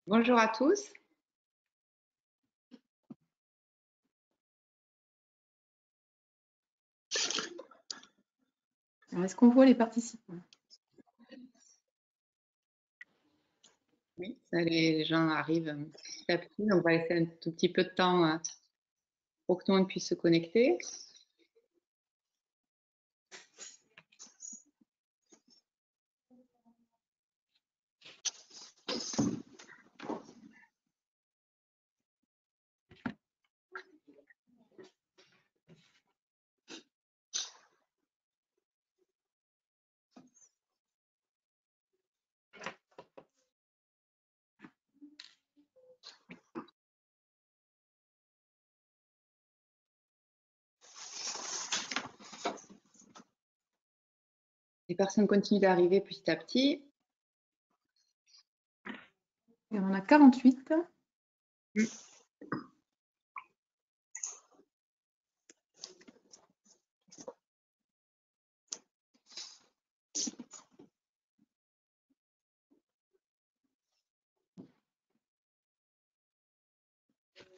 Bonjour à tous. Est-ce qu'on voit les participants? Oui, les gens arrivent petit à petit. On va laisser un tout petit peu de temps pour que tout le monde puisse se connecter. Les personnes continuent d'arriver petit à petit. Et on en a 48.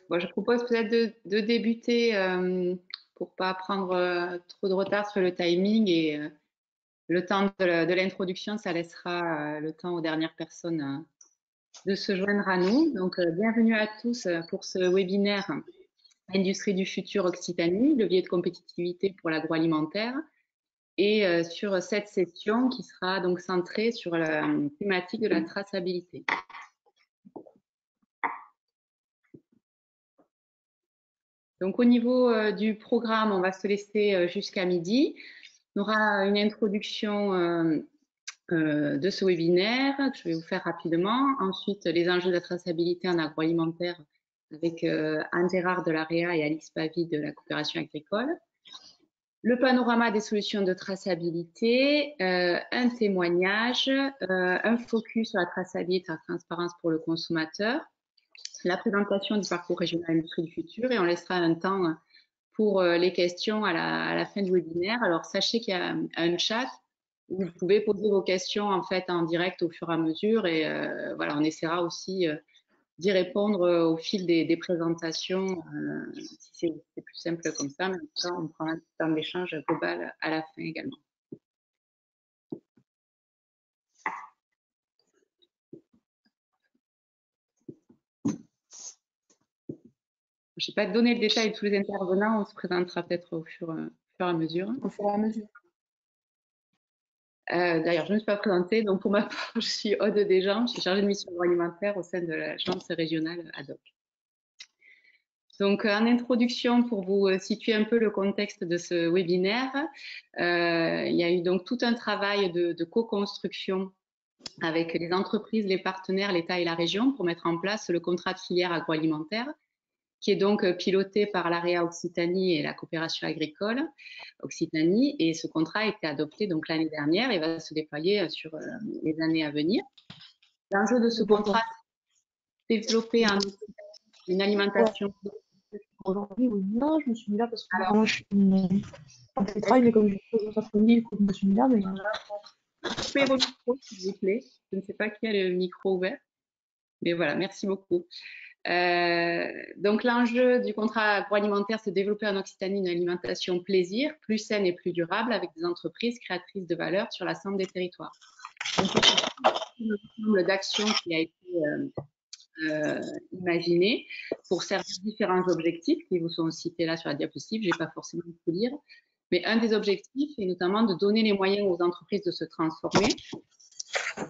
Bon, je propose peut-être de débuter pour pas prendre trop de retard sur le timing et le temps de l'introduction, ça laissera le temps aux dernières personnes de se joindre à nous. Donc, bienvenue à tous pour ce webinaire Industrie du futur Occitanie, levier de compétitivité pour l'agroalimentaire. Et sur cette session qui sera donc centrée sur la thématique de la traçabilité. Donc au niveau du programme, on va se laisser jusqu'à midi. On aura une introduction de ce webinaire que je vais vous faire rapidement. Ensuite, les enjeux de la traçabilité en agroalimentaire avec Anne Gérard de l'AREA et Alix Pavie de la coopération agricole. Le panorama des solutions de traçabilité, un témoignage, un focus sur la traçabilité et la transparence pour le consommateur, la présentation du parcours régional industrie du futur et on laissera un temps pour les questions à la fin du webinaire. Alors sachez qu'il y a un chat où vous pouvez poser vos questions en fait en direct au fur et à mesure et voilà, on essaiera aussi d'y répondre au fil des présentations, si c'est plus simple comme ça, mais en tout cas, on prend un temps d'échange global à la fin également. Je n'ai pas donné le détail de tous les intervenants, on se présentera peut-être au fur et à mesure. Au fur et à mesure. D'ailleurs, je ne me suis pas présentée, donc pour ma part, je suis Aude Desjans, je suis chargée de mission agroalimentaire au sein de l'agence régionale ADOC. Donc, en introduction, pour vous situer un peu le contexte de ce webinaire, il y a eu donc tout un travail de co-construction avec les entreprises, les partenaires, l'État et la région pour mettre en place le contrat de filière agroalimentaire qui est donc piloté par l'AREA Occitanie et la coopération agricole Occitanie. Et ce contrat a été adopté donc l'année dernière et va se déployer sur les années à venir. L'enjeu de ce contrat, c'est développer une alimentation. Aujourd'hui, oui, non, je me suis mis là parce que moi, je suis en télétravail, mais comme je suis dans cette famille, je me suis mis là, mais Coupez vos micros, s'il vous plaît. Je ne sais pas qui a le micro ouvert, mais voilà, merci beaucoup. Donc l'enjeu du contrat agroalimentaire, c'est de développer en Occitanie une alimentation plaisir, plus saine et plus durable avec des entreprises créatrices de valeur sur l'ensemble des territoires. Donc, c'est un ensemble d'actions qui a été imaginé pour servir différents objectifs qui vous sont cités là sur la diapositive. Je n'ai pas forcément tout lire, mais un des objectifs est notamment de donner les moyens aux entreprises de se transformer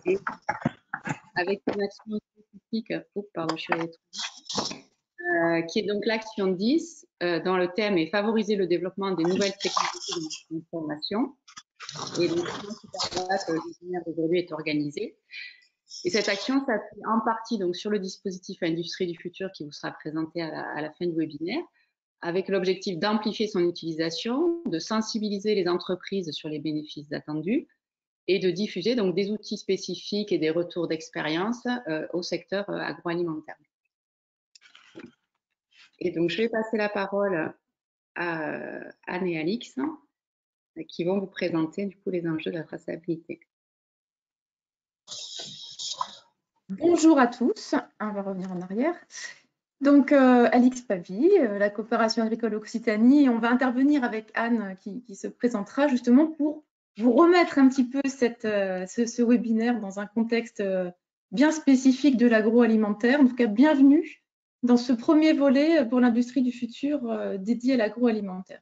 et avec une action spécifique, pardon, je suis qui est donc l'action 10, dont le thème est favoriser le développement des nouvelles technologies de transformation. Et donc, le webinaire d'aujourd'hui est organisé. Et cette action s'appuie en partie donc, sur le dispositif Industrie du futur qui vous sera présenté à la fin du webinaire, avec l'objectif d'amplifier son utilisation, de sensibiliser les entreprises sur les bénéfices attendus et de diffuser donc, des outils spécifiques et des retours d'expérience au secteur agroalimentaire. Et donc, je vais passer la parole à Anne et Alix qui vont vous présenter du coup les enjeux de la traçabilité. Bonjour à tous, on va revenir en arrière. Donc, Alix Pavie, la coopération agricole Occitanie. On va intervenir avec Anne qui se présentera justement pour vous remettre un petit peu ce webinaire dans un contexte bien spécifique de l'agroalimentaire. En tout cas, bienvenue dans ce premier volet pour l'industrie du futur dédié à l'agroalimentaire.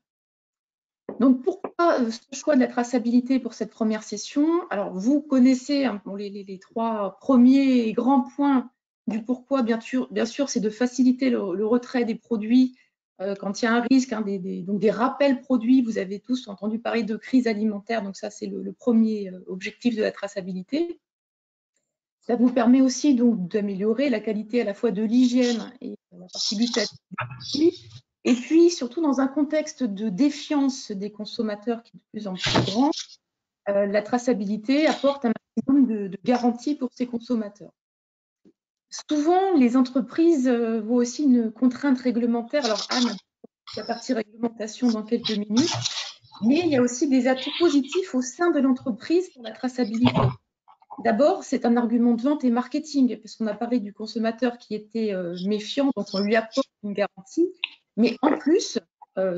Donc, pourquoi ce choix de la traçabilité pour cette première session? Alors, vous connaissez les trois premiers grands points du pourquoi. Bien sûr, c'est de faciliter le retrait des produits quand il y a un risque, donc des rappels produits. Vous avez tous entendu parler de crise alimentaire, donc ça, c'est le premier objectif de la traçabilité. Ça vous permet aussi donc d'améliorer la qualité à la fois de l'hygiène et de la partie gustative. Et puis, surtout dans un contexte de défiance des consommateurs qui est de plus en plus grand, la traçabilité apporte un maximum de garanties pour ces consommateurs. Souvent, les entreprises voient aussi une contrainte réglementaire. Alors, Anne, la partie réglementation dans quelques minutes, mais il y a aussi des atouts positifs au sein de l'entreprise pour la traçabilité. D'abord, c'est un argument de vente et marketing, parce qu'on a parlé du consommateur qui était méfiant, donc on lui apporte une garantie. Mais en plus,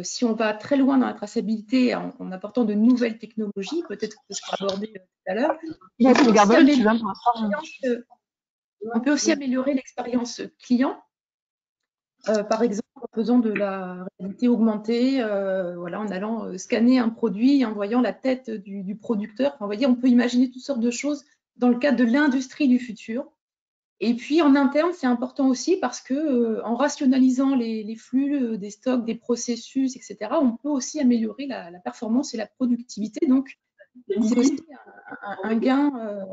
si on va très loin dans la traçabilité en apportant de nouvelles technologies, peut-être que ce sera abordé tout à l'heure, on peut aussi améliorer l'expérience client, par exemple en faisant de la réalité augmentée, voilà, en allant scanner un produit, en voyant la tête du producteur. Enfin, vous voyez, on peut imaginer toutes sortes de choses dans le cadre de l'industrie du futur. Et puis en interne, c'est important aussi parce que en rationalisant les flux des stocks, des processus, etc., on peut aussi améliorer la performance et la productivité. Donc, c'est aussi un gain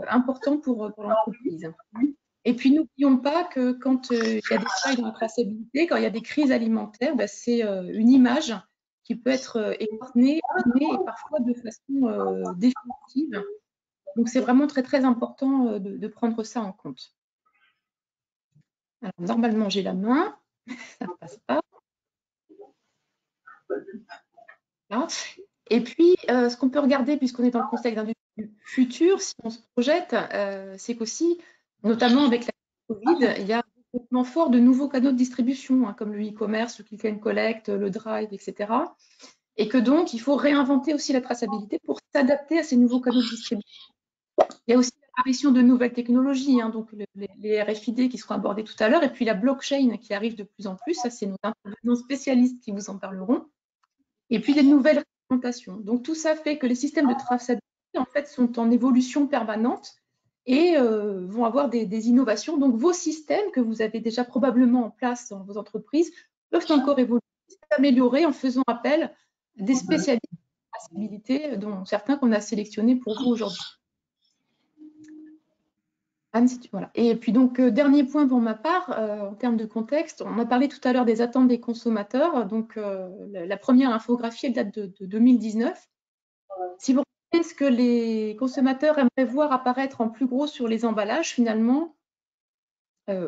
important pour l'entreprise. Et puis, n'oublions pas que quand il y a des failles dans la traçabilité, quand il y a des crises alimentaires, c'est une image qui peut être épargnée et parfois de façon définitive. Donc, c'est vraiment très, très important de prendre ça en compte. Alors, normalement, j'ai la main, ça ne passe pas. Là. Et puis, ce qu'on peut regarder, puisqu'on est dans le contexte du futur, si on se projette, c'est qu'aussi, notamment avec la Covid, il y a un développement fort de nouveaux canaux de distribution, comme le e-commerce, le click and collect, le drive, etc. Et que donc, il faut réinventer aussi la traçabilité pour s'adapter à ces nouveaux canaux de distribution. Il y a aussi l'apparition de nouvelles technologies, donc les RFID qui seront abordés tout à l'heure, et puis la blockchain qui arrive de plus en plus. Ça, c'est nos intervenants spécialistes qui vous en parleront. Et puis des nouvelles réglementations. Donc tout ça fait que les systèmes de traçabilité en fait sont en évolution permanente et vont avoir des innovations. Donc vos systèmes que vous avez déjà probablement en place dans vos entreprises peuvent encore évoluer, s'améliorer en faisant appel à des spécialistes de traçabilité, dont certains qu'on a sélectionnés pour vous aujourd'hui. Anne, voilà. Et puis donc, dernier point pour ma part, en termes de contexte, on a parlé tout à l'heure des attentes des consommateurs. Donc, la première infographie, elle date de 2019. Si vous regardez ce que les consommateurs aimeraient voir apparaître en plus gros sur les emballages, finalement,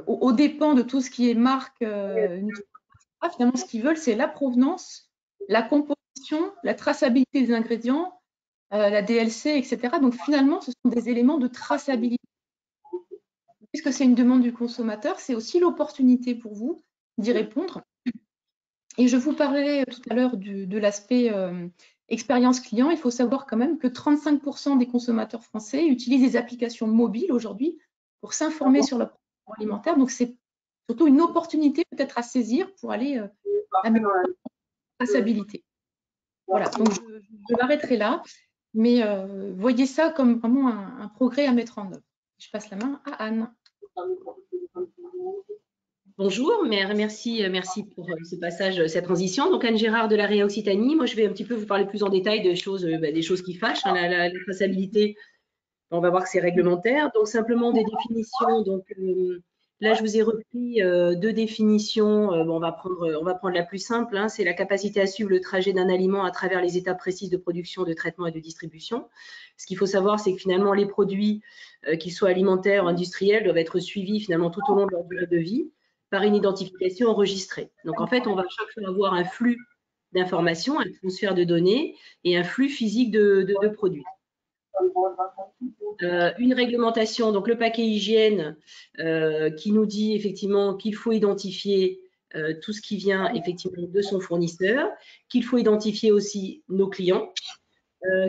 aux dépens de tout ce qui est marque, finalement, ce qu'ils veulent, c'est la provenance, la composition, la traçabilité des ingrédients, la DLC, etc. Donc, finalement, ce sont des éléments de traçabilité. Puisque c'est une demande du consommateur, c'est aussi l'opportunité pour vous d'y répondre. Et je vous parlais tout à l'heure de l'aspect expérience client. Il faut savoir quand même que 35% des consommateurs français utilisent des applications mobiles aujourd'hui pour s'informer sur leur production alimentaire. Donc, c'est surtout une opportunité peut-être à saisir pour aller améliorer la traçabilité. Voilà, donc je m'arrêterai là. Mais voyez ça comme vraiment un progrès à mettre en œuvre. Je passe la main à Anne. Bonjour, merci pour ce passage, cette transition. Donc Anne Gérard de l'AREA Occitanie. Moi, je vais un petit peu vous parler plus en détail des choses qui fâchent. La traçabilité, on va voir que c'est réglementaire. Donc simplement des définitions. Donc là, je vous ai repris deux définitions. On va prendre la plus simple. C'est la capacité à suivre le trajet d'un aliment à travers les étapes précises de production, de traitement et de distribution. Ce qu'il faut savoir, c'est que finalement, les produits, qu'ils soient alimentaires ou industriels, doivent être suivis finalement tout au long de leur durée de vie par une identification enregistrée. Donc, en fait, on va chaque fois avoir un flux d'informations, un transfert de données et un flux physique de produits. Une réglementation, donc le paquet hygiène, qui nous dit effectivement qu'il faut identifier tout ce qui vient effectivement de son fournisseur, qu'il faut identifier aussi nos clients,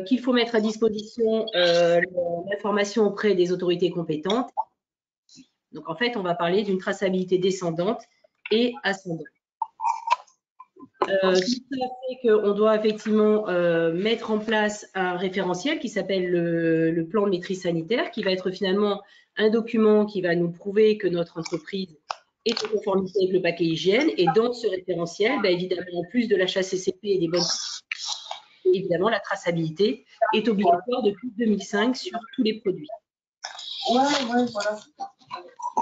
qu'il faut mettre à disposition l'information auprès des autorités compétentes. Donc en fait, on va parler d'une traçabilité descendante et ascendante. Tout ça fait qu'on doit effectivement mettre en place un référentiel qui s'appelle le plan de maîtrise sanitaire, qui va être finalement un document qui va nous prouver que notre entreprise est en conformité avec le paquet hygiène. Et dans ce référentiel, évidemment, en plus de l'HACCP et des bonnes pratiques, évidemment, la traçabilité est obligatoire depuis 2005 sur tous les produits.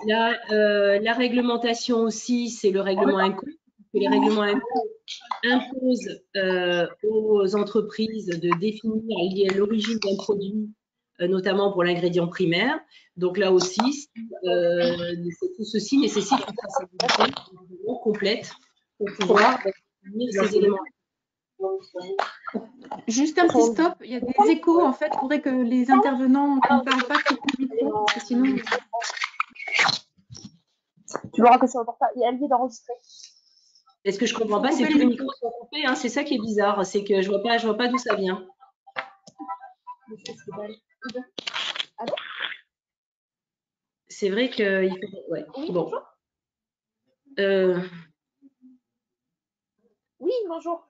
La réglementation aussi, c'est le règlement INCO. Les règlements INCO imposent aux entreprises de définir l'origine d'un produit, notamment pour l'ingrédient primaire. Donc là aussi, tout ceci nécessite une traçabilité complète pour pouvoir définir ces éléments. Juste un petit stop, il y a des échos en fait, il faudrait que les intervenants qui ne parlent pas coupent le micro, parce que sinon… Tu verras que ça va pas. Elle vient d'enregistrer. Et ce que je ne comprends pas, c'est que tous les micros sont coupés. Hein. C'est ça qui est bizarre, c'est que je ne vois pas d'où ça vient. C'est vrai qu'il faut… Ouais. Oui, bon. Oui, bonjour.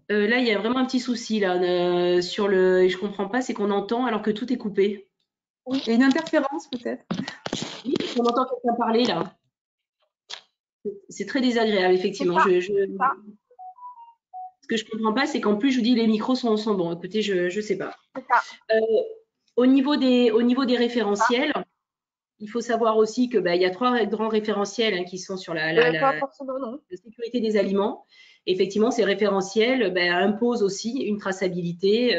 Là, il y a vraiment un petit souci là, sur le… Je ne comprends pas, c'est qu'on entend alors que tout est coupé. Oui, il y a une interférence peut-être. Oui, on entend quelqu'un parler là. C'est très désagréable, effectivement. Ce que je ne comprends pas, c'est qu'en plus, je vous dis, les micros sont bons. Écoutez, je ne sais pas. Au niveau des référentiels, il faut savoir aussi qu'il y a 3 grands référentiels qui sont sur la sécurité des aliments. Effectivement, ces référentiels imposent aussi une traçabilité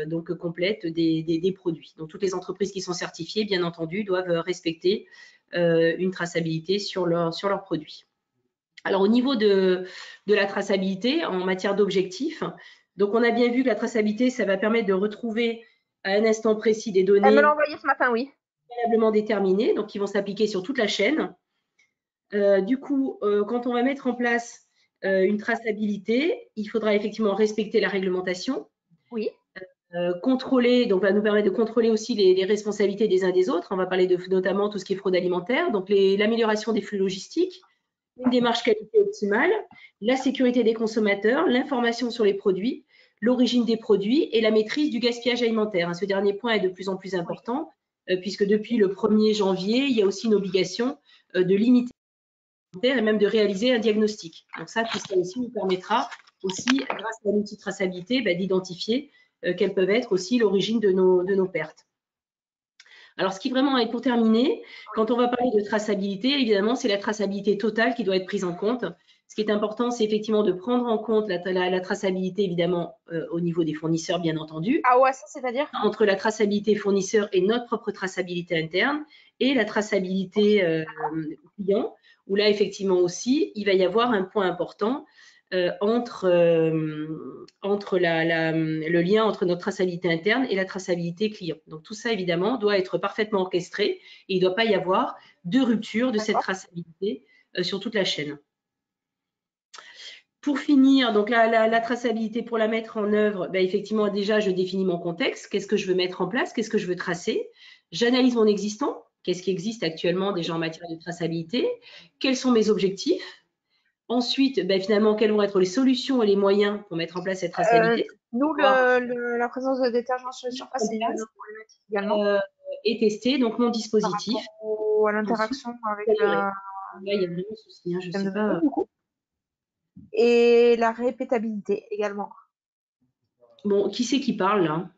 donc complète des produits. Donc, toutes les entreprises qui sont certifiées, bien entendu, doivent respecter une traçabilité sur leurs produits. Alors, au niveau de la traçabilité en matière d'objectifs, donc on a bien vu que la traçabilité, ça va permettre de retrouver à un instant précis des données… Elle me l'a envoyé ce matin, oui. Préalablement déterminées, donc qui vont s'appliquer sur toute la chaîne. Du coup, quand on va mettre en place une traçabilité, il faudra effectivement respecter la réglementation. Oui. Contrôler, donc va nous permettre de contrôler aussi les responsabilités des uns des autres. On va parler notamment tout ce qui est fraude alimentaire, donc l'amélioration des flux logistiques, une démarche qualité optimale, la sécurité des consommateurs, l'information sur les produits, l'origine des produits et la maîtrise du gaspillage alimentaire. Ce dernier point est de plus en plus important, puisque depuis le 1er janvier, il y a aussi une obligation de limiter et même de réaliser un diagnostic. Donc ça, tout ça aussi nous permettra aussi, grâce à l'outil de traçabilité, d'identifier quelles peuvent être aussi l'origine de nos pertes. Alors, ce qui vraiment est pour terminer, quand on va parler de traçabilité, évidemment, c'est la traçabilité totale qui doit être prise en compte. Ce qui est important, c'est effectivement de prendre en compte la traçabilité, évidemment, au niveau des fournisseurs, bien entendu. Ah ouais, ça, c'est-à-dire ? Entre la traçabilité fournisseur et notre propre traçabilité interne et la traçabilité client, où là, effectivement aussi, il va y avoir un point important entre le lien entre notre traçabilité interne et la traçabilité client. Donc, tout ça, évidemment, doit être parfaitement orchestré et il ne doit pas y avoir de rupture de cette traçabilité sur toute la chaîne. Pour finir, donc la traçabilité, pour la mettre en œuvre, effectivement, déjà, je définis mon contexte. Qu'est-ce que je veux mettre en place? Qu'est-ce que je veux tracer? J'analyse mon existant. Qu'est-ce qui existe actuellement déjà en matière de traçabilité? Quels sont mes objectifs? Ensuite, finalement, quelles vont être les solutions et les moyens pour mettre en place cette traçabilité? Nous, la présence de détergents sur les surfaces, c'est une problématique également. Et tester donc mon dispositif. À l'interaction avec Là, il y a vraiment un souci, je ne sais pas. Et la répétabilité également. Bon, qui c'est qui parle là?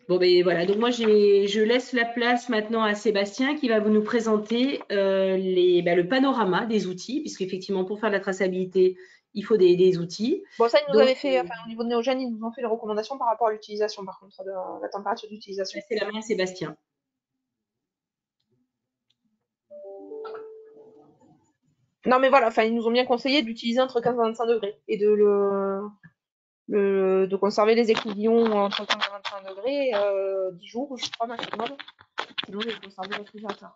Bon, voilà, donc moi je laisse la place maintenant à Sébastien qui va nous présenter le panorama des outils, puisqu'effectivement pour faire de la traçabilité, il faut des outils. Bon, ça, ils nous avaient fait, au niveau de Néogène, ils nous ont fait des recommandations par rapport à l'utilisation, par contre, de la température d'utilisation. C'est la main à Sébastien. Non, mais voilà, ils nous ont bien conseillé d'utiliser entre 15 et 25 degrés et de de conserver les écouvillons entre 15 et 25 degrés 10 jours, je crois, maximum. Sinon, je vais conserver le réfrigérateur.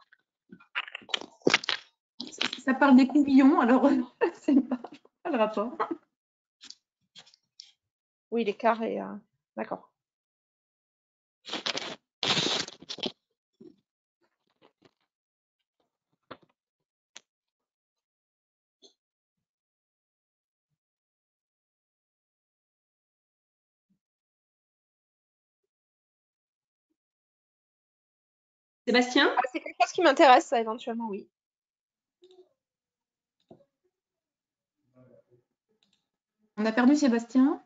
Ça parle des couvillons, alors c'est pas le rapport. Oui, les carrés. D'accord. Sébastien? C'est quelque chose qui m'intéresse, ça, éventuellement, oui. On a perdu Sébastien.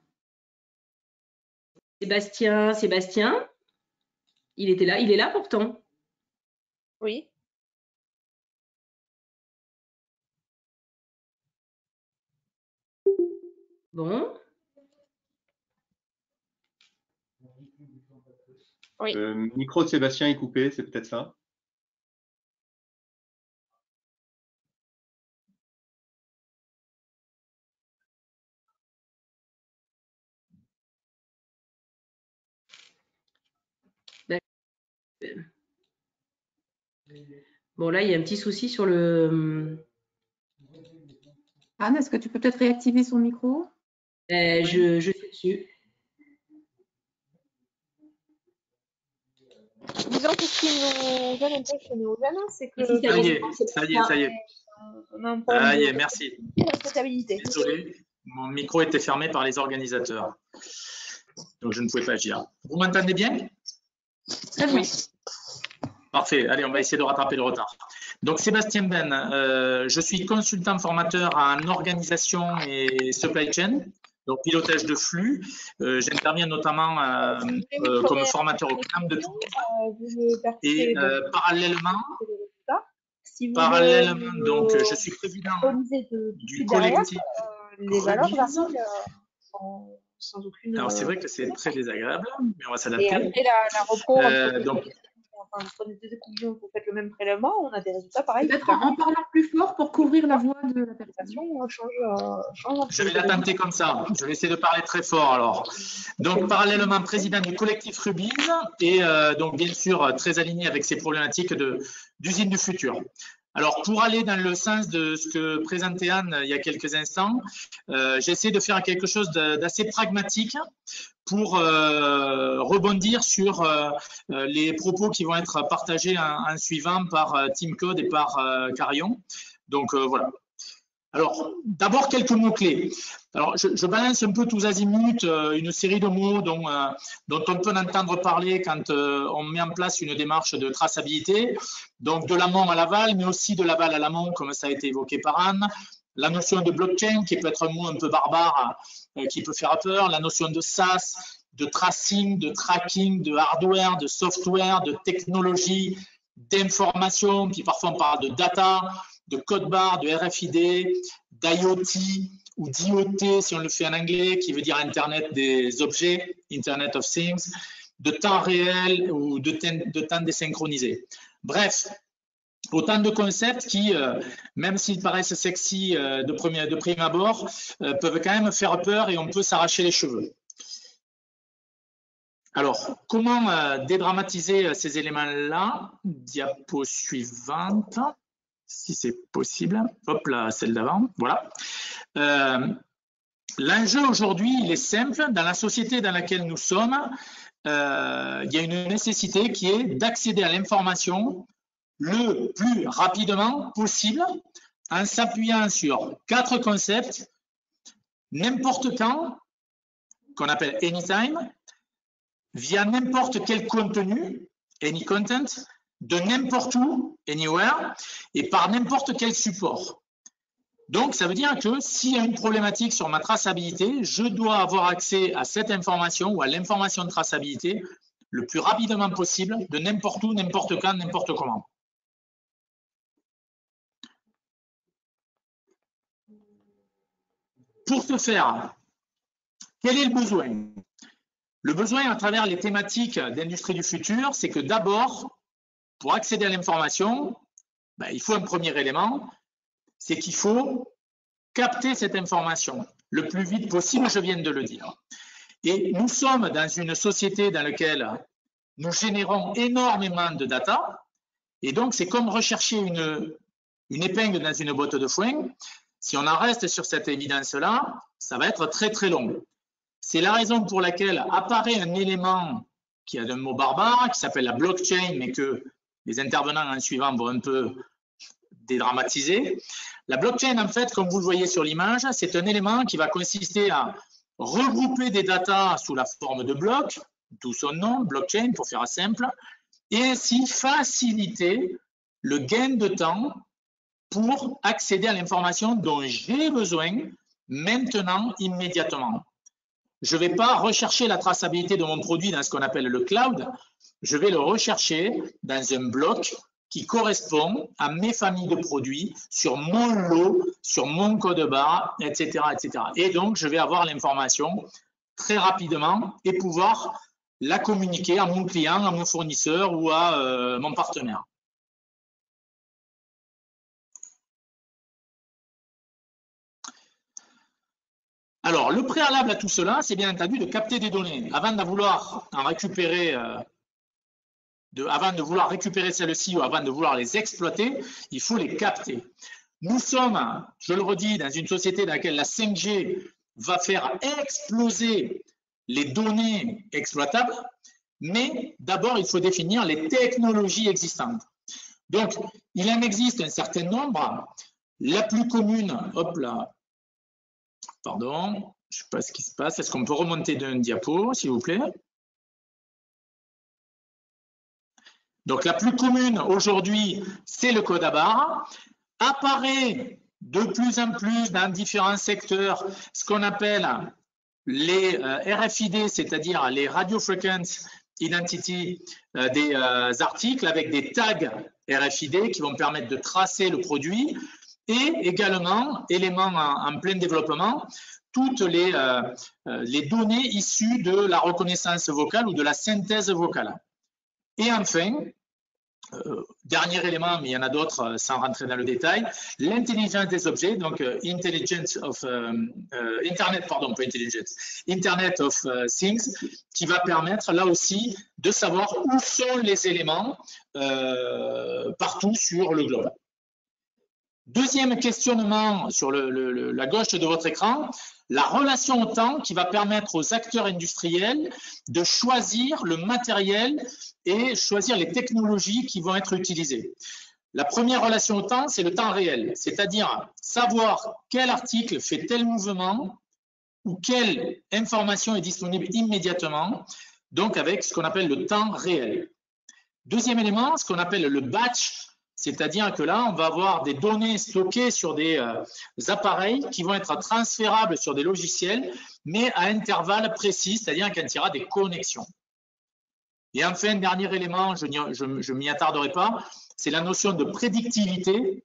Sébastien, il était là, il est là pourtant. Oui. Bon. Oui. Le micro de Sébastien est coupé, c'est peut-être ça. Bon, là, il y a un petit souci sur le… Anne, est-ce que tu peux peut-être réactiver son micro? Je suis dessus. Disons que ce qui nous gêne un peu chez nos jeunes, c'est que… Ça y est. On a un problème Ça y est, merci. de responsabilité. Désolé, mon micro était fermé par les organisateurs. Donc, je ne pouvais pas agir. Vous m'entendez bien? Très bien. Parfait. Allez, on va essayer de rattraper le retard. Donc, Sébastien Ben, je suis consultant formateur en organisation et supply chain, donc pilotage de flux. J'interviens notamment comme formateur au CNAM de Toulouse. Et parallèlement, donc, je suis président du collectif. Les valeurs sans aucune… Alors, c'est vrai que c'est très désagréable, mais on va s'adapter. Et après, la repos, donc, enfin, vous prenez deux écouvillons, vous faites le même prélèvement, on a des résultats pareils. Peut-être en parlant plus fort pour couvrir la voix de la personne. Change je vais la tenter comme ça. Je vais essayer de parler très fort alors. Donc, parallèlement, président du collectif Rubis et donc, bien sûr, très aligné avec ces problématiques d'usine du futur. Alors, pour aller dans le sens de ce que présentait Anne il y a quelques instants, j'essaie de faire quelque chose d'assez pragmatique pour rebondir sur les propos qui vont être partagés en suivant par Team Code et par Carion. Donc, voilà. Alors, d'abord, quelques mots-clés. Alors, je balance un peu tous azimuts une série de mots dont on peut entendre parler quand on met en place une démarche de traçabilité. Donc, de l'amont à l'aval, mais aussi de l'aval à l'amont, comme ça a été évoqué par Anne. La notion de blockchain, qui peut être un mot un peu barbare, qui peut faire peur. La notion de SaaS, de tracing, de tracking, de hardware, de software, de technologie, d'information, puis parfois on parle de data, de code barre, de RFID, d'IoT ou d'IoT si on le fait en anglais, qui veut dire Internet des objets, Internet of Things, de temps réel ou de temps désynchronisé. Bref, autant de concepts qui, même s'ils paraissent sexy de prime abord, peuvent quand même faire peur et on peut s'arracher les cheveux. Alors, comment dédramatiser ces éléments-là? Diapo suivante, si c'est possible. Hop là, celle d'avant. Voilà. L'enjeu aujourd'hui, il est simple. Dans la société dans laquelle nous sommes, il y a une nécessité qui est d'accéder à l'information le plus rapidement possible en s'appuyant sur 4 concepts, n'importe quand, qu'on appelle anytime, via n'importe quel contenu, any content, de n'importe où, anywhere, et par n'importe quel support. Donc, ça veut dire que s'il y a une problématique sur ma traçabilité, je dois avoir accès à cette information ou à l'information de traçabilité le plus rapidement possible, de n'importe où, n'importe quand, n'importe comment. Pour ce faire, quel est le besoin? Le besoin à travers les thématiques d'industrie du futur, c'est que d'abord, pour accéder à l'information, il faut un premier élément, c'est qu'il faut capter cette information. le plus vite possible, je viens de le dire. Et nous sommes dans une société dans laquelle nous générons énormément de data. Et donc, c'est comme rechercher une épingle dans une botte de foin. Si on en reste sur cette évidence-là, ça va être très, très long. C'est la raison pour laquelle apparaît un élément qui a un mot barbare, qui s'appelle la blockchain, mais que les intervenants en suivant vont un peu dédramatiser. La blockchain, en fait, comme vous le voyez sur l'image, c'est un élément qui va consister à regrouper des datas sous la forme de blocs, d'où son nom, blockchain, pour faire simple, et ainsi faciliter le gain de temps pour accéder à l'information dont j'ai besoin maintenant, immédiatement. Je ne vais pas rechercher la traçabilité de mon produit dans ce qu'on appelle le cloud, je vais le rechercher dans un bloc qui correspond à mes familles de produits, sur mon lot, sur mon code barre, etc., etc. Et donc, je vais avoir l'information très rapidement et pouvoir la communiquer à mon client, à mon fournisseur ou à mon partenaire. Alors, le préalable à tout cela, c'est bien entendu de capter des données. Avant de vouloir en récupérer, avant de vouloir récupérer celles-ci ou avant de vouloir les exploiter, il faut les capter. Nous sommes, je le redis, dans une société dans laquelle la 5G va faire exploser les données exploitables, mais d'abord, il faut définir les technologies existantes. Donc, il en existe un certain nombre. La plus commune, hop là, pardon, je ne sais pas ce qui se passe. Est-ce qu'on peut remonter d'un diapo, s'il vous plaît? Donc, la plus commune aujourd'hui, c'est le code à barre. Apparaît de plus en plus dans différents secteurs ce qu'on appelle les RFID, c'est-à-dire les Radio Frequency Identity des articles avec des tags RFID qui vont permettre de tracer le produit. Et également, élément en plein développement, toutes les données issues de la reconnaissance vocale ou de la synthèse vocale. Et enfin, dernier élément, mais il y en a d'autres sans rentrer dans le détail, l'intelligence des objets, donc Internet of Things, qui va permettre là aussi de savoir où sont les éléments partout sur le globe. Deuxième questionnement sur la gauche de votre écran, la relation au temps qui va permettre aux acteurs industriels de choisir le matériel et choisir les technologies qui vont être utilisées. La première relation au temps, c'est le temps réel, c'est-à-dire savoir quel article fait tel mouvement ou quelle information est disponible immédiatement, donc avec ce qu'on appelle le temps réel. Deuxième élément, ce qu'on appelle le batch, c'est-à-dire que là, on va avoir des données stockées sur des appareils qui vont être transférables sur des logiciels, mais à intervalles précis, c'est-à-dire quand il y aura des connexions. Et enfin, dernier élément, je ne m'y attarderai pas, c'est la notion de prédictivité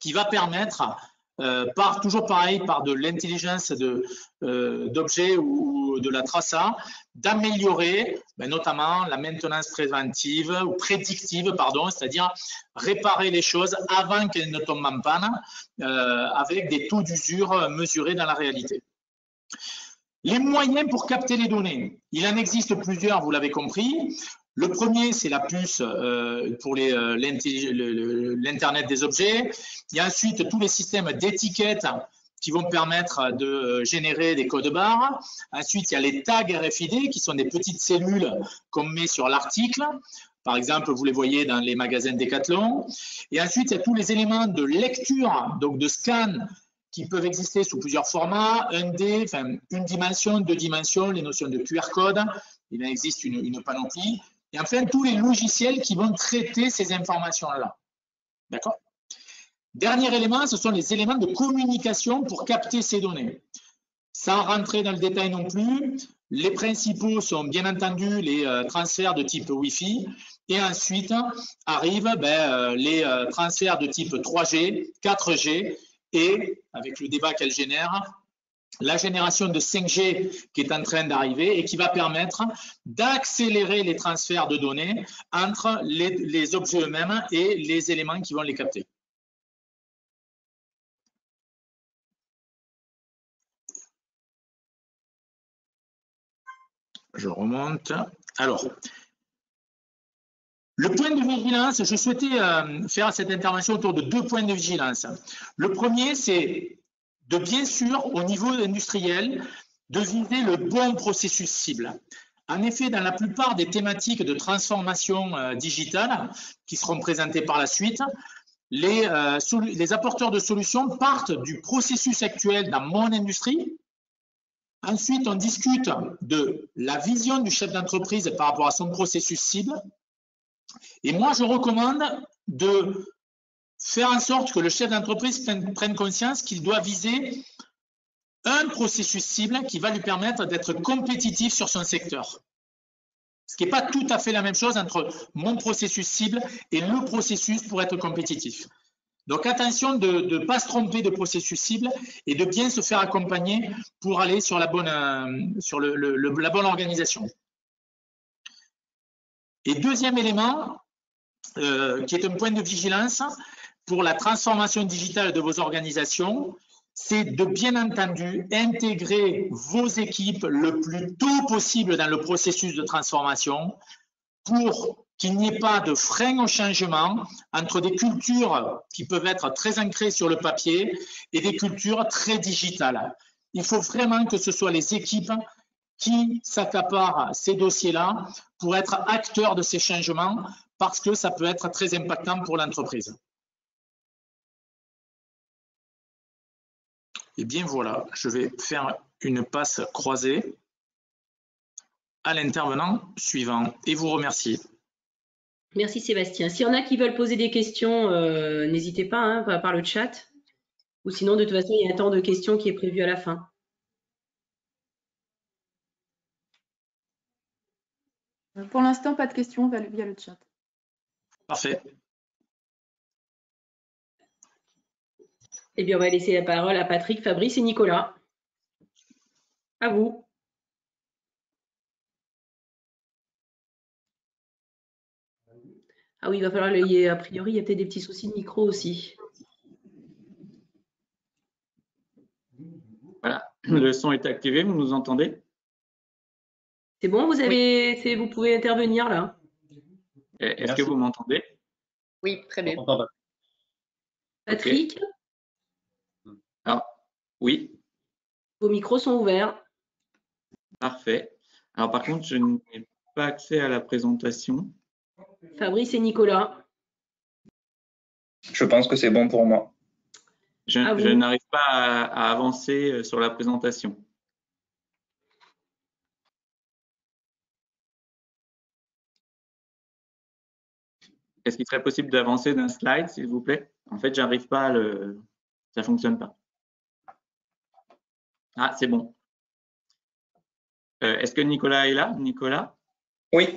qui va permettre, toujours pareil, par de l'intelligence d'objets ou de la traça, d'améliorer notamment la maintenance préventive ou prédictive, pardon, c'est-à-dire réparer les choses avant qu'elles ne tombent en panne avec des taux d'usure mesurés dans la réalité. Les moyens pour capter les données, il en existe plusieurs, vous l'avez compris. Le premier, c'est la puce pour l'Internet des objets. Il y a ensuite tous les systèmes d'étiquettes qui vont permettre de générer des codes barres. Ensuite, il y a les tags RFID qui sont des petites cellules qu'on met sur l'article. Par exemple, vous les voyez dans les magasins Decathlon. Et ensuite, il y a tous les éléments de lecture, donc de scan, qui peuvent exister sous plusieurs formats, 1D, enfin une dimension, 2 dimensions, les notions de QR code. Il en existe une panoplie. Et enfin, tous les logiciels qui vont traiter ces informations-là. D'accord ? Dernier élément, ce sont les éléments de communication pour capter ces données. Sans rentrer dans le détail non plus, les principaux sont bien entendu les transferts de type Wi-Fi et ensuite arrivent les transferts de type 3G, 4G et, avec le débat qu'elle génère, la génération de 5G qui est en train d'arriver et qui va permettre d'accélérer les transferts de données entre les objets eux-mêmes et les éléments qui vont les capter. je remonte. Alors, le point de vigilance, je souhaitais faire cette intervention autour de 2 points de vigilance. Le premier, c'est de bien sûr, au niveau industriel, de viser le bon processus cible. En effet, dans la plupart des thématiques de transformation digitale qui seront présentées par la suite, les apporteurs de solutions partent du processus actuel dans mon industrie. Ensuite, on discute de la vision du chef d'entreprise par rapport à son processus cible. Et moi, je recommande de faire en sorte que le chef d'entreprise prenne conscience qu'il doit viser un processus cible qui va lui permettre d'être compétitif sur son secteur. Ce qui n'est pas tout à fait la même chose entre mon processus cible et le processus pour être compétitif. Donc attention de ne pas se tromper de processus cible et de bien se faire accompagner pour aller sur la bonne, la bonne organisation. Et deuxième élément, qui est un point de vigilance pour la transformation digitale de vos organisations, c'est de bien entendu intégrer vos équipes le plus tôt possible dans le processus de transformation pour qu'il n'y ait pas de frein au changement entre des cultures qui peuvent être très ancrées sur le papier et des cultures très digitales. Il faut vraiment que ce soit les équipes qui s'accaparent ces dossiers-là pour être acteurs de ces changements parce que ça peut être très impactant pour l'entreprise. Et bien voilà, je vais faire une passe croisée à l'intervenant suivant et vous remercie. Merci Sébastien. S'il y en a qui veulent poser des questions, n'hésitez pas hein, par le chat. Ou sinon, de toute façon, il y a un temps de questions qui est prévu à la fin. Pour l'instant, pas de questions via le chat. Parfait. Eh bien, on va laisser la parole à Patrick, Fabrice et Nicolas. À vous. Ah oui, il va falloir, a priori, il y a peut-être des petits soucis de micro aussi. Voilà, le son est activé, vous nous entendez? C'est bon, vous pouvez intervenir là. Est-ce que vous m'entendez? Oui, très bien. Patrick, okay. Ah, oui. Vos micros sont ouverts. Parfait. Alors par contre, je n'ai pas accès à la présentation. Fabrice et Nicolas. Je pense que c'est bon pour moi. Je n'arrive pas à avancer sur la présentation. Est-ce qu'il serait possible d'avancer d'un slide, s'il vous plaît? En fait, j'arrive pas à le... Ça fonctionne pas. Ah, c'est bon. Est-ce que Nicolas est là? Nicolas? Oui,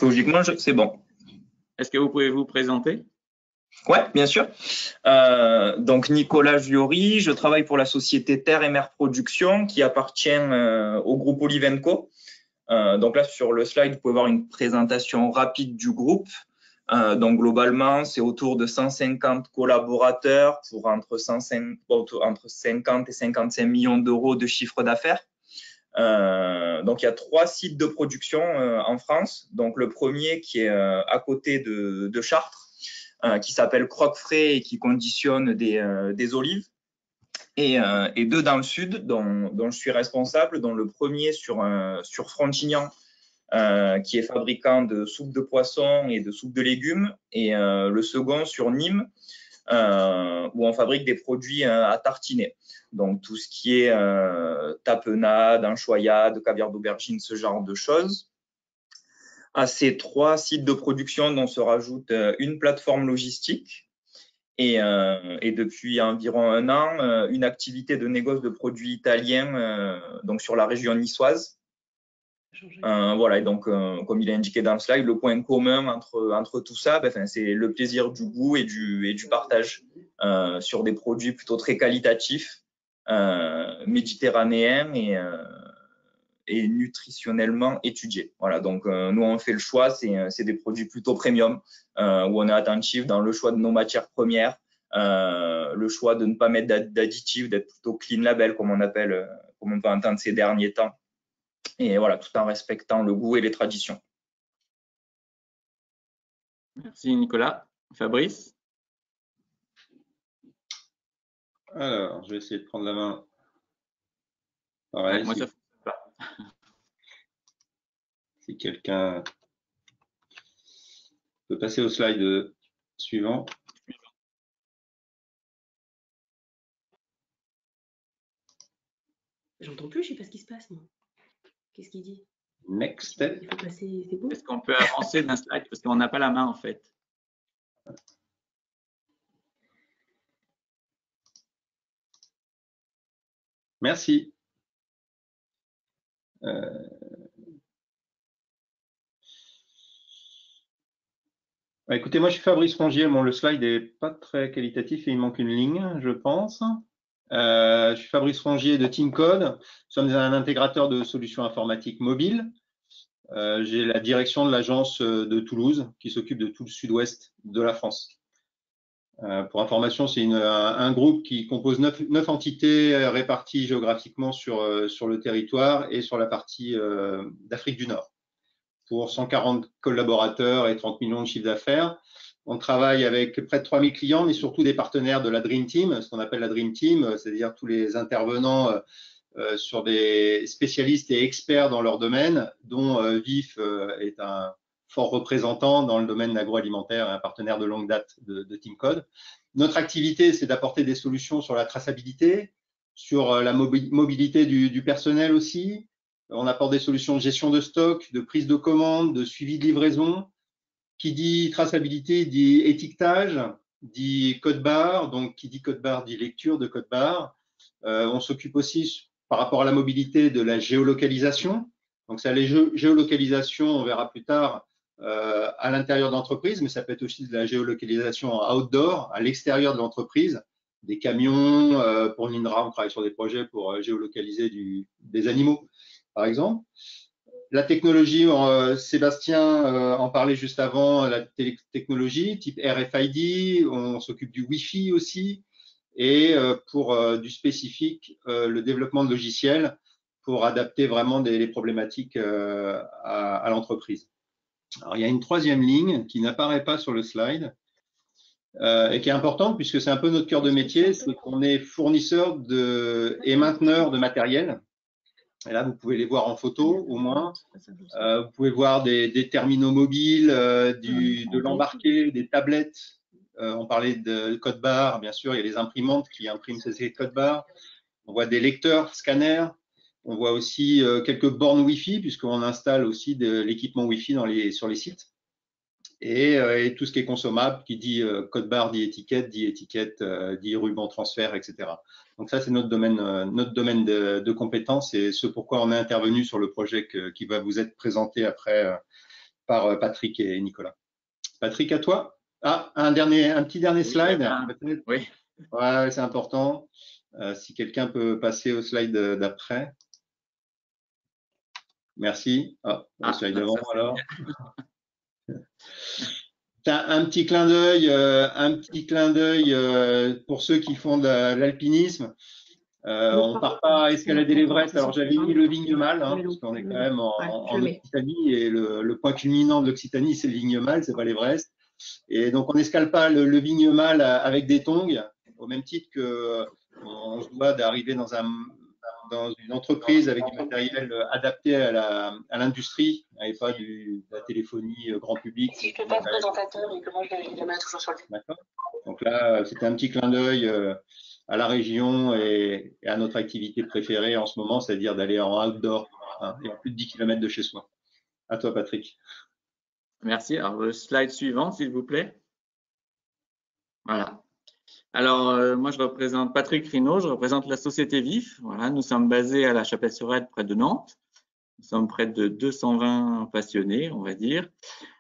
logiquement, c'est bon. Est-ce que vous pouvez vous présenter? Oui, bien sûr. Donc, Nicolas Giori, je travaille pour la société Terre et Mer Production qui appartient au groupe Olivenco. Donc là, sur le slide, vous pouvez voir une présentation rapide du groupe. Donc, globalement, c'est autour de 150 collaborateurs pour entre 50 et 55 millions d'euros de chiffre d'affaires. Donc, il y a 3 sites de production en France. Donc, le premier qui est à côté de Chartres, qui s'appelle Croque-Frais et qui conditionne des olives. Et 2 dans le sud, dont je suis responsable, dont le premier sur Frontignan, qui est fabricant de soupe de poisson et de soupe de légumes, et le second sur Nîmes, où on fabrique des produits à tartiner. Donc, tout ce qui est tapenade, anchoyade, caviar d'aubergine, ce genre de choses. À ces 3 sites de production, on se rajoute une plateforme logistique et depuis environ 1 an, une activité de négoce de produits italiens donc sur la région niçoise. Voilà, et donc, comme il est indiqué dans le slide, le point commun entre tout ça, c'est le plaisir du goût et du partage sur des produits plutôt très qualitatifs, méditerranéens et nutritionnellement étudiés. Voilà, donc nous, on fait le choix, c'est des produits plutôt premium, où on est attentif dans le choix de nos matières premières, le choix de ne pas mettre d'additifs, d'être plutôt clean label, comme on peut entendre ces derniers temps. Et voilà, tout en respectant le goût et les traditions. Merci Nicolas. Fabrice? Alors, je vais essayer de prendre la main. Ouais, Pareil, moi, si, ça fonctionne pas. si quelqu'un peut passer au slide suivant. J'entends plus, je sais pas ce qui se passe, moi. Qu'est-ce qu'il dit? Next step. Il faut passer, c'est bon? Est-ce qu'on peut avancer d'un slide parce qu'on n'a pas la main en fait? Merci. Écoutez, moi je suis Fabrice Rongier. Bon, le slide n'est pas très qualitatif et il manque une ligne, je pense. Je suis Fabrice Rongier de TeamCode. Nous sommes un intégrateur de solutions informatiques mobiles. J'ai la direction de l'agence de Toulouse qui s'occupe de tout le sud-ouest de la France. Pour information, c'est un groupe qui compose 9 entités réparties géographiquement sur le territoire et sur la partie d'Afrique du Nord. Pour 140 collaborateurs et 30 millions de chiffres d'affaires. On travaille avec près de 3000 clients, mais surtout des partenaires de la Dream Team, ce qu'on appelle la Dream Team, c'est-à-dire tous les intervenants sur des spécialistes et experts dans leur domaine, dont VIF est un fort représentant dans le domaine agroalimentaire et un partenaire de longue date de TeamCode. Notre activité, c'est d'apporter des solutions sur la traçabilité, sur la mobilité du personnel aussi. On apporte des solutions de gestion de stock, de prise de commande, de suivi de livraison. Qui dit traçabilité dit étiquetage, dit code barre. Donc, qui dit code barre dit lecture de code barre. On s'occupe aussi, par rapport à la mobilité, de la géolocalisation. Donc, ça, les géolocalisation, on verra plus tard, à l'intérieur de l'entreprise, mais ça peut être aussi de la géolocalisation outdoor, à l'extérieur de l'entreprise. Des camions, pour l'INRA, on travaille sur des projets pour géolocaliser des animaux, par exemple. La technologie, Sébastien en parlait juste avant, la technologie type RFID, on s'occupe du Wi-Fi aussi, et pour du spécifique, le développement de logiciels pour adapter vraiment les problématiques à l'entreprise. Alors, il y a une troisième ligne qui n'apparaît pas sur le slide et qui est importante puisque c'est un peu notre cœur de métier, c'est qu'on est fournisseur et mainteneur de matériel. Et là, vous pouvez les voir en photo au moins. Vous pouvez voir des terminaux mobiles, de l'embarqué, des tablettes. On parlait de code barre, bien sûr, il y a les imprimantes qui impriment ces codes barres. On voit des lecteurs, scanners. On voit aussi quelques bornes Wi-Fi, puisqu'on installe aussi de l'équipement Wi-Fi sur les sites. Et tout ce qui est consommable, qui dit code barre, dit étiquette, dit ruban transfert, etc. Donc ça, c'est notre domaine de compétences et ce pourquoi on est intervenu sur le projet qui va vous être présenté après par Patrick et Nicolas. Patrick, à toi. Ah, un petit dernier slide. Oui. Ouais, c'est important. Si quelqu'un peut passer au slide d'après. Merci. Le slide devant, alors. Un petit clin d'œil pour ceux qui font de l'alpinisme. On ne part pas à escalader l'Everest. Alors j'avais mis le Vignemale, parce qu'on est quand même en Occitanie et le point culminant de l'Occitanie, c'est le Vignemale, c'est pas l'Everest. Et donc on n'escale pas le Vignemale avec des tongs, au même titre que on se doit d'arriver dans une entreprise avec du matériel adapté à l'industrie et pas de la téléphonie grand public. Si je peux pas être présentateur et que moi je la main toujours sur le. D'accord. Donc là, c'était un petit clin d'œil à la région et à notre activité préférée en ce moment, c'est-à-dire d'aller en outdoor et à plus de 10 km de chez soi. À toi, Patrick. Merci. Alors, le slide suivant, s'il vous plaît. Voilà. Alors, moi, je représente Patrick Rinaud, je représente la société VIF. Voilà, nous sommes basés à la Chapelle-sur-Erdre, près de Nantes. Nous sommes près de 220 passionnés, on va dire.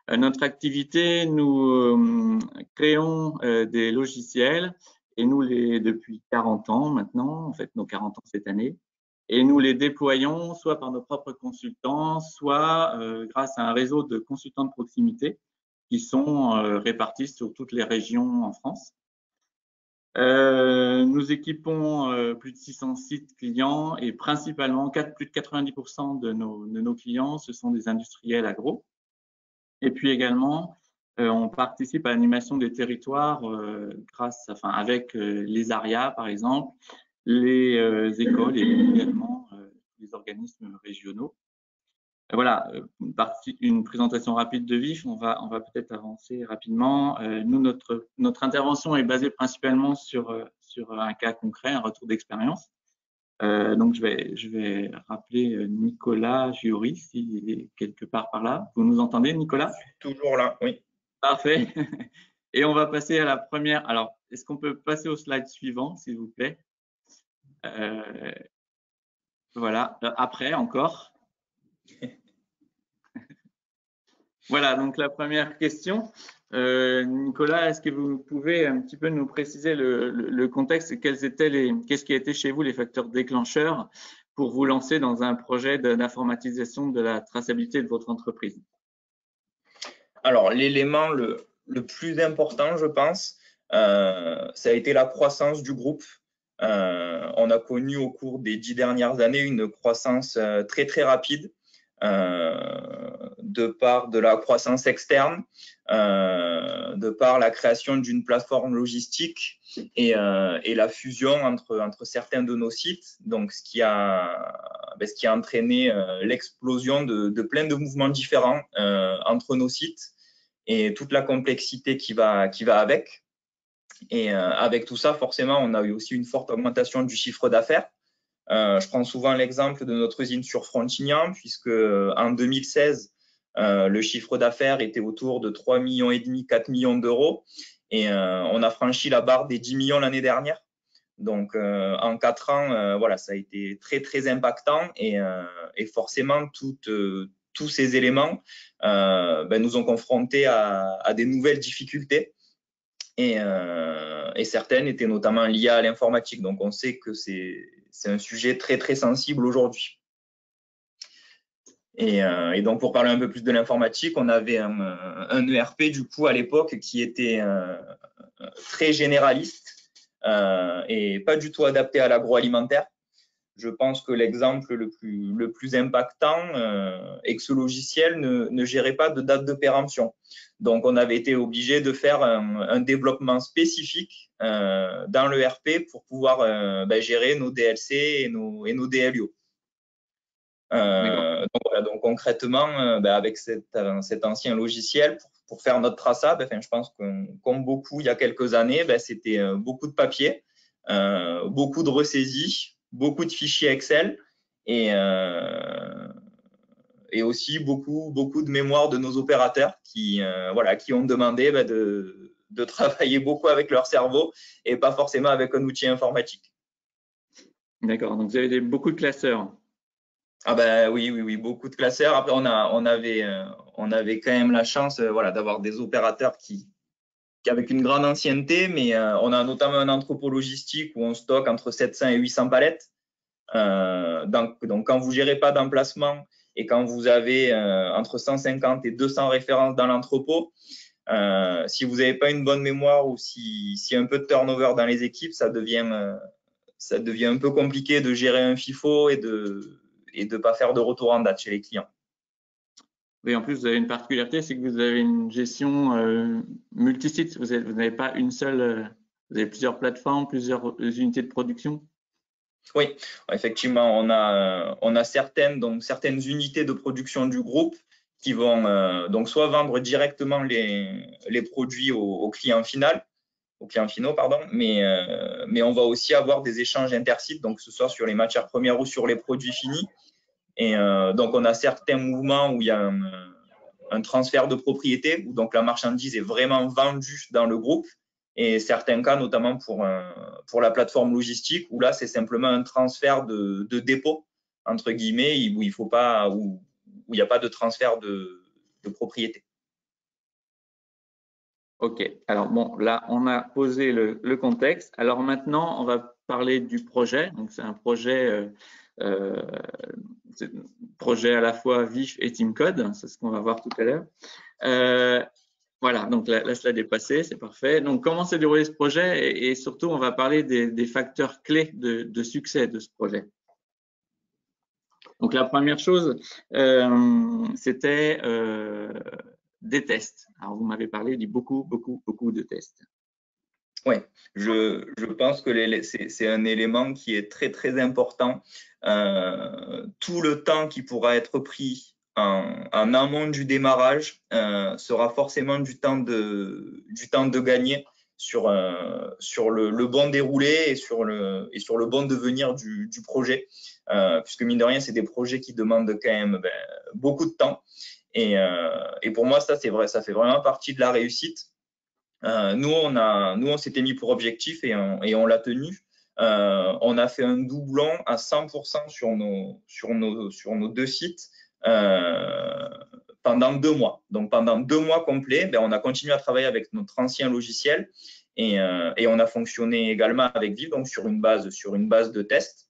Notre activité, nous créons des logiciels et nous depuis 40 ans maintenant, en fait, nos 40 ans cette année, et nous les déployons soit par nos propres consultants, soit grâce à un réseau de consultants de proximité qui sont répartis sur toutes les régions en France. Nous équipons plus de 600 sites clients et principalement plus de 90% de nos clients, ce sont des industriels agro. Et puis également, on participe à l'animation des territoires avec les ARIA, par exemple, les écoles et également les organismes régionaux. Voilà, une présentation rapide de VIF. On va peut-être avancer rapidement. Nous, notre intervention est basée principalement sur un cas concret, un retour d'expérience. Donc, je vais rappeler Nicolas Giori, s'il est quelque part par là. Vous nous entendez, Nicolas? Toujours là, oui. Parfait. Et on va passer à la première. Alors, est-ce qu'on peut passer au slide suivant, s'il vous plaît? Voilà, après encore. Voilà, donc la première question. Nicolas, est-ce que vous pouvez un petit peu nous préciser le contexte et qu'est-ce qui a été chez vous les facteurs déclencheurs pour vous lancer dans un projet d'informatisation de la traçabilité de votre entreprise? Alors, l'élément le plus important, je pense, ça a été la croissance du groupe. On a connu au cours des 10 dernières années une croissance très, très rapide. De par de la croissance externe, de par la création d'une plateforme logistique et la fusion entre certains de nos sites, donc ce qui a entraîné l'explosion de plein de mouvements différents entre nos sites et toute la complexité qui va avec. Et avec tout ça, forcément, on a eu aussi une forte augmentation du chiffre d'affaires. Je prends souvent l'exemple de notre usine sur Frontignan, puisque en 2016, le chiffre d'affaires était autour de 3,5 millions, 4 millions d'euros. Et on a franchi la barre des 10 millions l'année dernière. Donc, en 4 ans, voilà, ça a été très, très impactant. Et forcément, tous ces éléments nous ont confrontés à des nouvelles difficultés. Et certaines étaient notamment liées à l'informatique. Donc, on sait que c'est un sujet très, très sensible aujourd'hui. Et donc, pour parler un peu plus de l'informatique, on avait un ERP, du coup, à l'époque, qui était très généraliste et pas du tout adapté à l'agroalimentaire. Je pense que l'exemple le plus impactant est que ce logiciel ne gérait pas de date de péremption. Donc, on avait été obligé de faire un développement spécifique dans l'ERP pour pouvoir gérer nos DLC et nos DLIO. Donc, concrètement, avec cet ancien logiciel, pour faire notre traçable, je pense que comme beaucoup il y a quelques années, c'était beaucoup de papier, beaucoup de ressaisies, beaucoup de fichiers Excel et aussi beaucoup de mémoire de nos opérateurs qui ont demandé de travailler beaucoup avec leur cerveau et pas forcément avec un outil informatique. D'accord, donc vous avez beaucoup de classeurs. Ah oui, beaucoup de classeurs. Après, on avait quand même la chance d'avoir des opérateurs qui avec une grande ancienneté, mais on a notamment un entrepôt logistique où on stocke entre 700 et 800 palettes. Donc, quand vous gérez pas d'emplacement et quand vous avez entre 150 et 200 références dans l'entrepôt, si vous n'avez pas une bonne mémoire ou s'il y a un peu de turnover dans les équipes, ça devient un peu compliqué de gérer un FIFO et de pas faire de retour en date chez les clients. Oui, en plus, vous avez une particularité, c'est que vous avez une gestion multisite. Vous n'avez pas une seule, vous avez plusieurs plateformes, plusieurs unités de production. Oui, effectivement, on a certaines unités de production du groupe qui vont donc soit vendre directement les produits aux clients finaux, mais on va aussi avoir des échanges intersites, donc que ce soit sur les matières premières ou sur les produits finis. Et donc, on a certains mouvements où il y a un transfert de propriété, où donc la marchandise est vraiment vendue dans le groupe, et certains cas, notamment pour la plateforme logistique, où là, c'est simplement un transfert de dépôt, entre guillemets, où il n'y a pas de transfert de propriété. Ok, alors bon, là, on a posé le contexte. Alors maintenant, on va parler du projet. Donc, c'est un projet à la fois VIF et TeamCode. C'est ce qu'on va voir tout à l'heure. Voilà, donc la slide est passée, c'est parfait. Donc, comment s'est déroulé ce projet et surtout, on va parler des facteurs clés de succès de ce projet. Donc, la première chose, c'était des tests. Alors, vous m'avez parlé de beaucoup de tests. Oui, je pense que c'est un élément qui est très important. Tout le temps qui pourra être pris en amont du démarrage sera forcément du temps de gagner sur le bon déroulé et sur le bon devenir du projet, puisque mine de rien, c'est des projets qui demandent quand même beaucoup de temps. Et pour moi, ça fait vraiment partie de la réussite. Nous, on s'était mis pour objectif et on l'a tenu. On a fait un doublon à 100% sur nos 2 sites pendant 2 mois. Donc, pendant 2 mois complets, on a continué à travailler avec notre ancien logiciel et on a fonctionné également avec Vive, donc sur une base de test.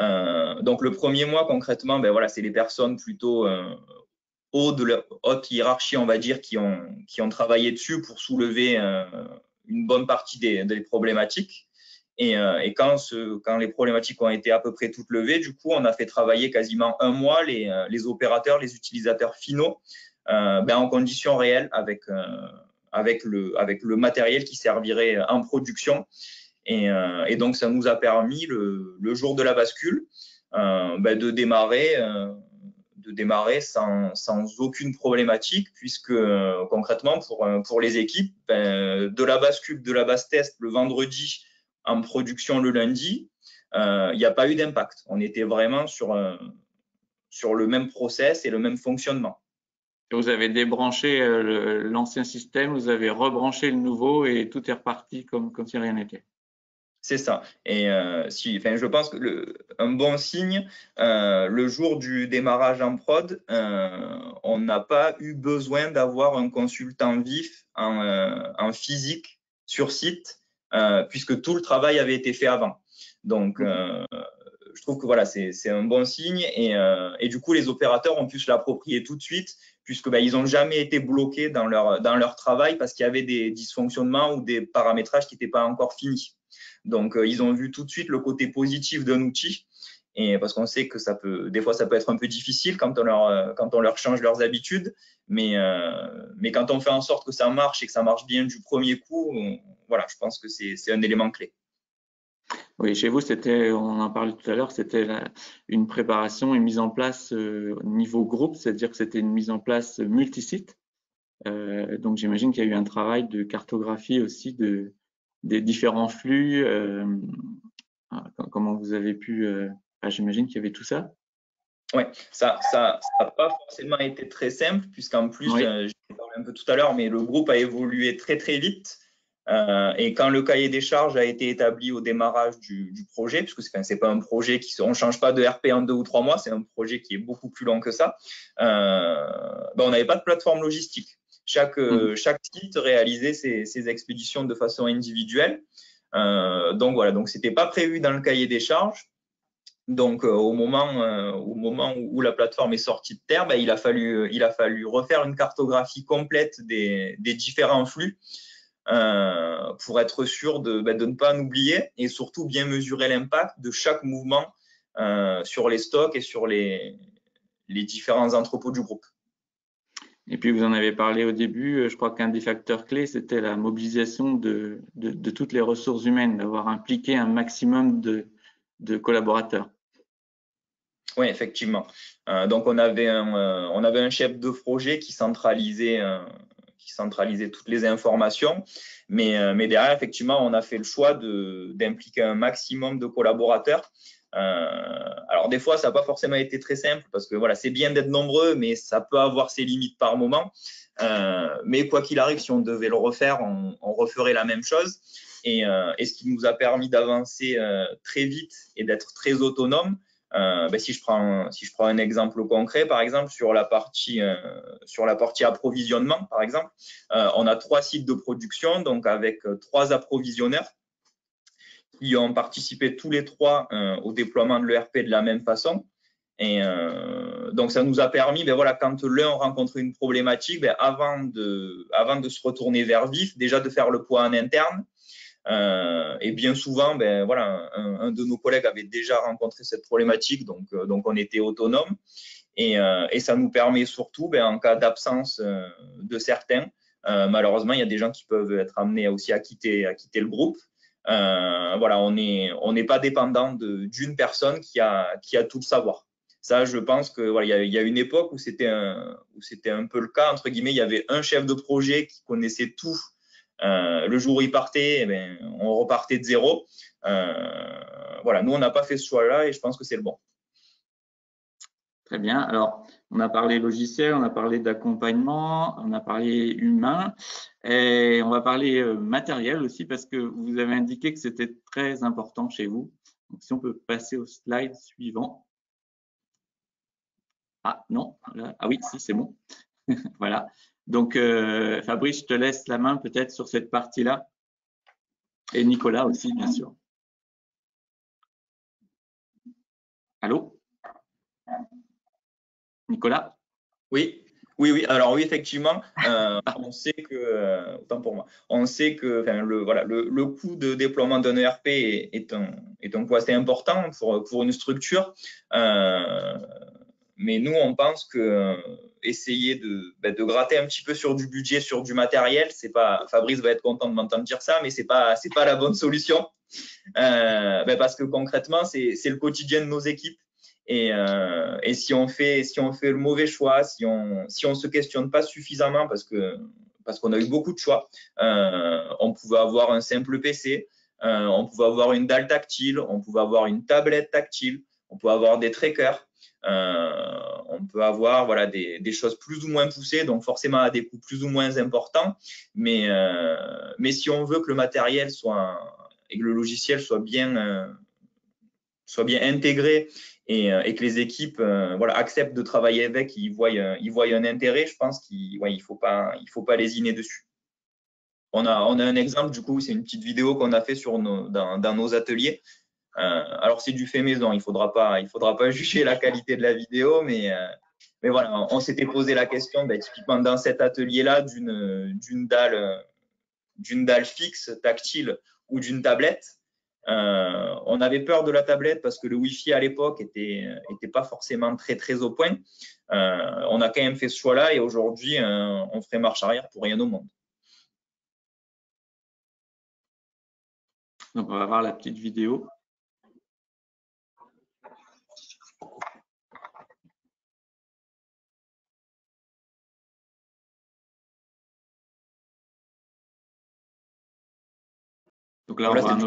Donc, le premier mois, concrètement, voilà, c'est les personnes plutôt de la haute hiérarchie, on va dire, qui ont travaillé dessus pour soulever une bonne partie des problématiques. Et quand les problématiques ont été à peu près toutes levées, du coup, on a fait travailler quasiment 1 mois les opérateurs, les utilisateurs finaux en conditions réelles avec le matériel qui servirait en production. Et donc, ça nous a permis, le jour de la bascule, de démarrer sans aucune problématique, puisque concrètement, pour les équipes, de la bascule, de la base test le vendredi en production le lundi, il n'y a pas eu d'impact. On était vraiment sur le même process et le même fonctionnement. Vous avez débranché l'ancien système, vous avez rebranché le nouveau et tout est reparti comme si rien n'était. C'est ça. Et je pense que un bon signe, le jour du démarrage en prod, on n'a pas eu besoin d'avoir un consultant vif en physique sur site, puisque tout le travail avait été fait avant. Donc, je trouve que voilà, c'est un bon signe et du coup, les opérateurs ont pu se l'approprier tout de suite, puisque ils n'ont jamais été bloqués dans leur travail parce qu'il y avait des dysfonctionnements ou des paramétrages qui n'étaient pas encore finis. Donc, ils ont vu tout de suite le côté positif d'un outil, et parce qu'on sait que des fois, ça peut être un peu difficile quand on leur change leurs habitudes, mais quand on fait en sorte que ça marche et que ça marche bien du premier coup, voilà, je pense que c'est un élément clé. Oui, chez vous, on en parlait tout à l'heure, c'était une préparation, une mise en place niveau groupe, c'est-à-dire que c'était une mise en place multisite. Donc, j'imagine qu'il y a eu un travail de cartographie aussi des différents flux. Comment vous avez pu… j'imagine qu'il y avait tout ça. Oui, ça n'a pas forcément été très simple, puisqu'en plus, oui. J'en parlais un peu tout à l'heure, mais le groupe a évolué très vite. Et quand le cahier des charges a été établi au démarrage du projet, puisque c'est pas un projet on ne change pas de RP en 2 ou 3 mois, c'est un projet qui est beaucoup plus long que ça, on n'avait pas de plateforme logistique. Chaque site réalisait ses expéditions de façon individuelle. Donc voilà, donc c'était pas prévu dans le cahier des charges. Donc au moment où la plateforme est sortie de terre, il a fallu refaire une cartographie complète des différents flux pour être sûr de ne pas en oublier et surtout bien mesurer l'impact de chaque mouvement sur les stocks et sur les différents entrepôts du groupe. Et puis, vous en avez parlé au début, je crois qu'un des facteurs clés, c'était la mobilisation de toutes les ressources humaines, d'avoir impliqué un maximum de collaborateurs. Oui, effectivement. Donc, on avait un chef de projet qui centralisait toutes les informations, mais derrière, effectivement, on a fait le choix d'impliquer un maximum de collaborateurs. Alors des fois, ça n'a pas forcément été très simple parce que voilà, c'est bien d'être nombreux, mais ça peut avoir ses limites par moment. Mais quoi qu'il arrive, si on devait le refaire, on referait la même chose. Et ce qui nous a permis d'avancer très vite et d'être très autonome. Si je prends un exemple concret, par exemple sur la partie approvisionnement, par exemple, on a 3 sites de production, donc avec 3 approvisionneurs qui ont participé tous les 3 au déploiement de l'ERP de la même façon. Et donc, ça nous a permis, voilà, quand l'un rencontre une problématique, avant de se retourner vers VIF, déjà de faire le point en interne. Et bien souvent, voilà, un de nos collègues avait déjà rencontré cette problématique, donc on était autonome. Et ça nous permet surtout, en cas d'absence de certains, malheureusement, il y a des gens qui peuvent être amenés aussi à quitter le groupe. Voilà, on n'est pas dépendant d'une personne qui a tout le savoir. Ça, je pense que voilà, il y a une époque où c'était un peu le cas, entre guillemets, il y avait un chef de projet qui connaissait tout. Le jour où il partait, on repartait de zéro. Voilà, nous, on n'a pas fait ce choix-là et je pense que c'est le bon. Très bien. Alors, on a parlé logiciel, on a parlé d'accompagnement, on a parlé humain et on va parler matériel aussi parce que vous avez indiqué que c'était très important chez vous. Donc, si on peut passer au slide suivant. Ah non, là, ah oui, si, c'est bon. Voilà. Donc, Fabrice, je te laisse la main peut-être sur cette partie-là. Et Nicolas aussi, bien sûr. Allô? Nicolas? Oui. Alors oui, effectivement, on sait que, autant pour moi, on sait que le coût de déploiement d'un ERP est un coût assez important pour une structure. Mais nous, on pense que essayer de gratter un petit peu sur du budget, sur du matériel, c'est pas. Fabrice va être content de m'entendre dire ça, mais c'est pas la bonne solution. Parce que concrètement, c'est le quotidien de nos équipes. Et si on fait le mauvais choix, si on se questionne pas suffisamment parce qu'on a eu beaucoup de choix, on pouvait avoir un simple PC, on pouvait avoir une dalle tactile, on pouvait avoir une tablette tactile, on peut avoir des trackers, on peut avoir voilà des choses plus ou moins poussées, donc forcément à des coûts plus ou moins importants. Mais si on veut que le matériel et que le logiciel soit bien intégré et que les équipes acceptent de travailler avec, ils voient un intérêt, je pense qu'il faut pas lésiner dessus. On a un exemple, du coup, c'est une petite vidéo qu'on a fait dans nos ateliers. Alors, c'est du fait maison, il faudra pas juger la qualité de la vidéo, mais voilà, on s'était posé la question, typiquement dans cet atelier-là, d'une dalle fixe, tactile ou d'une tablette. On avait peur de la tablette parce que le Wi-Fi à l'époque était pas forcément très très au point. On a quand même fait ce choix-là et aujourd'hui, on ferait marche arrière pour rien au monde. Donc, on va voir la petite vidéo. Donc là, on voit un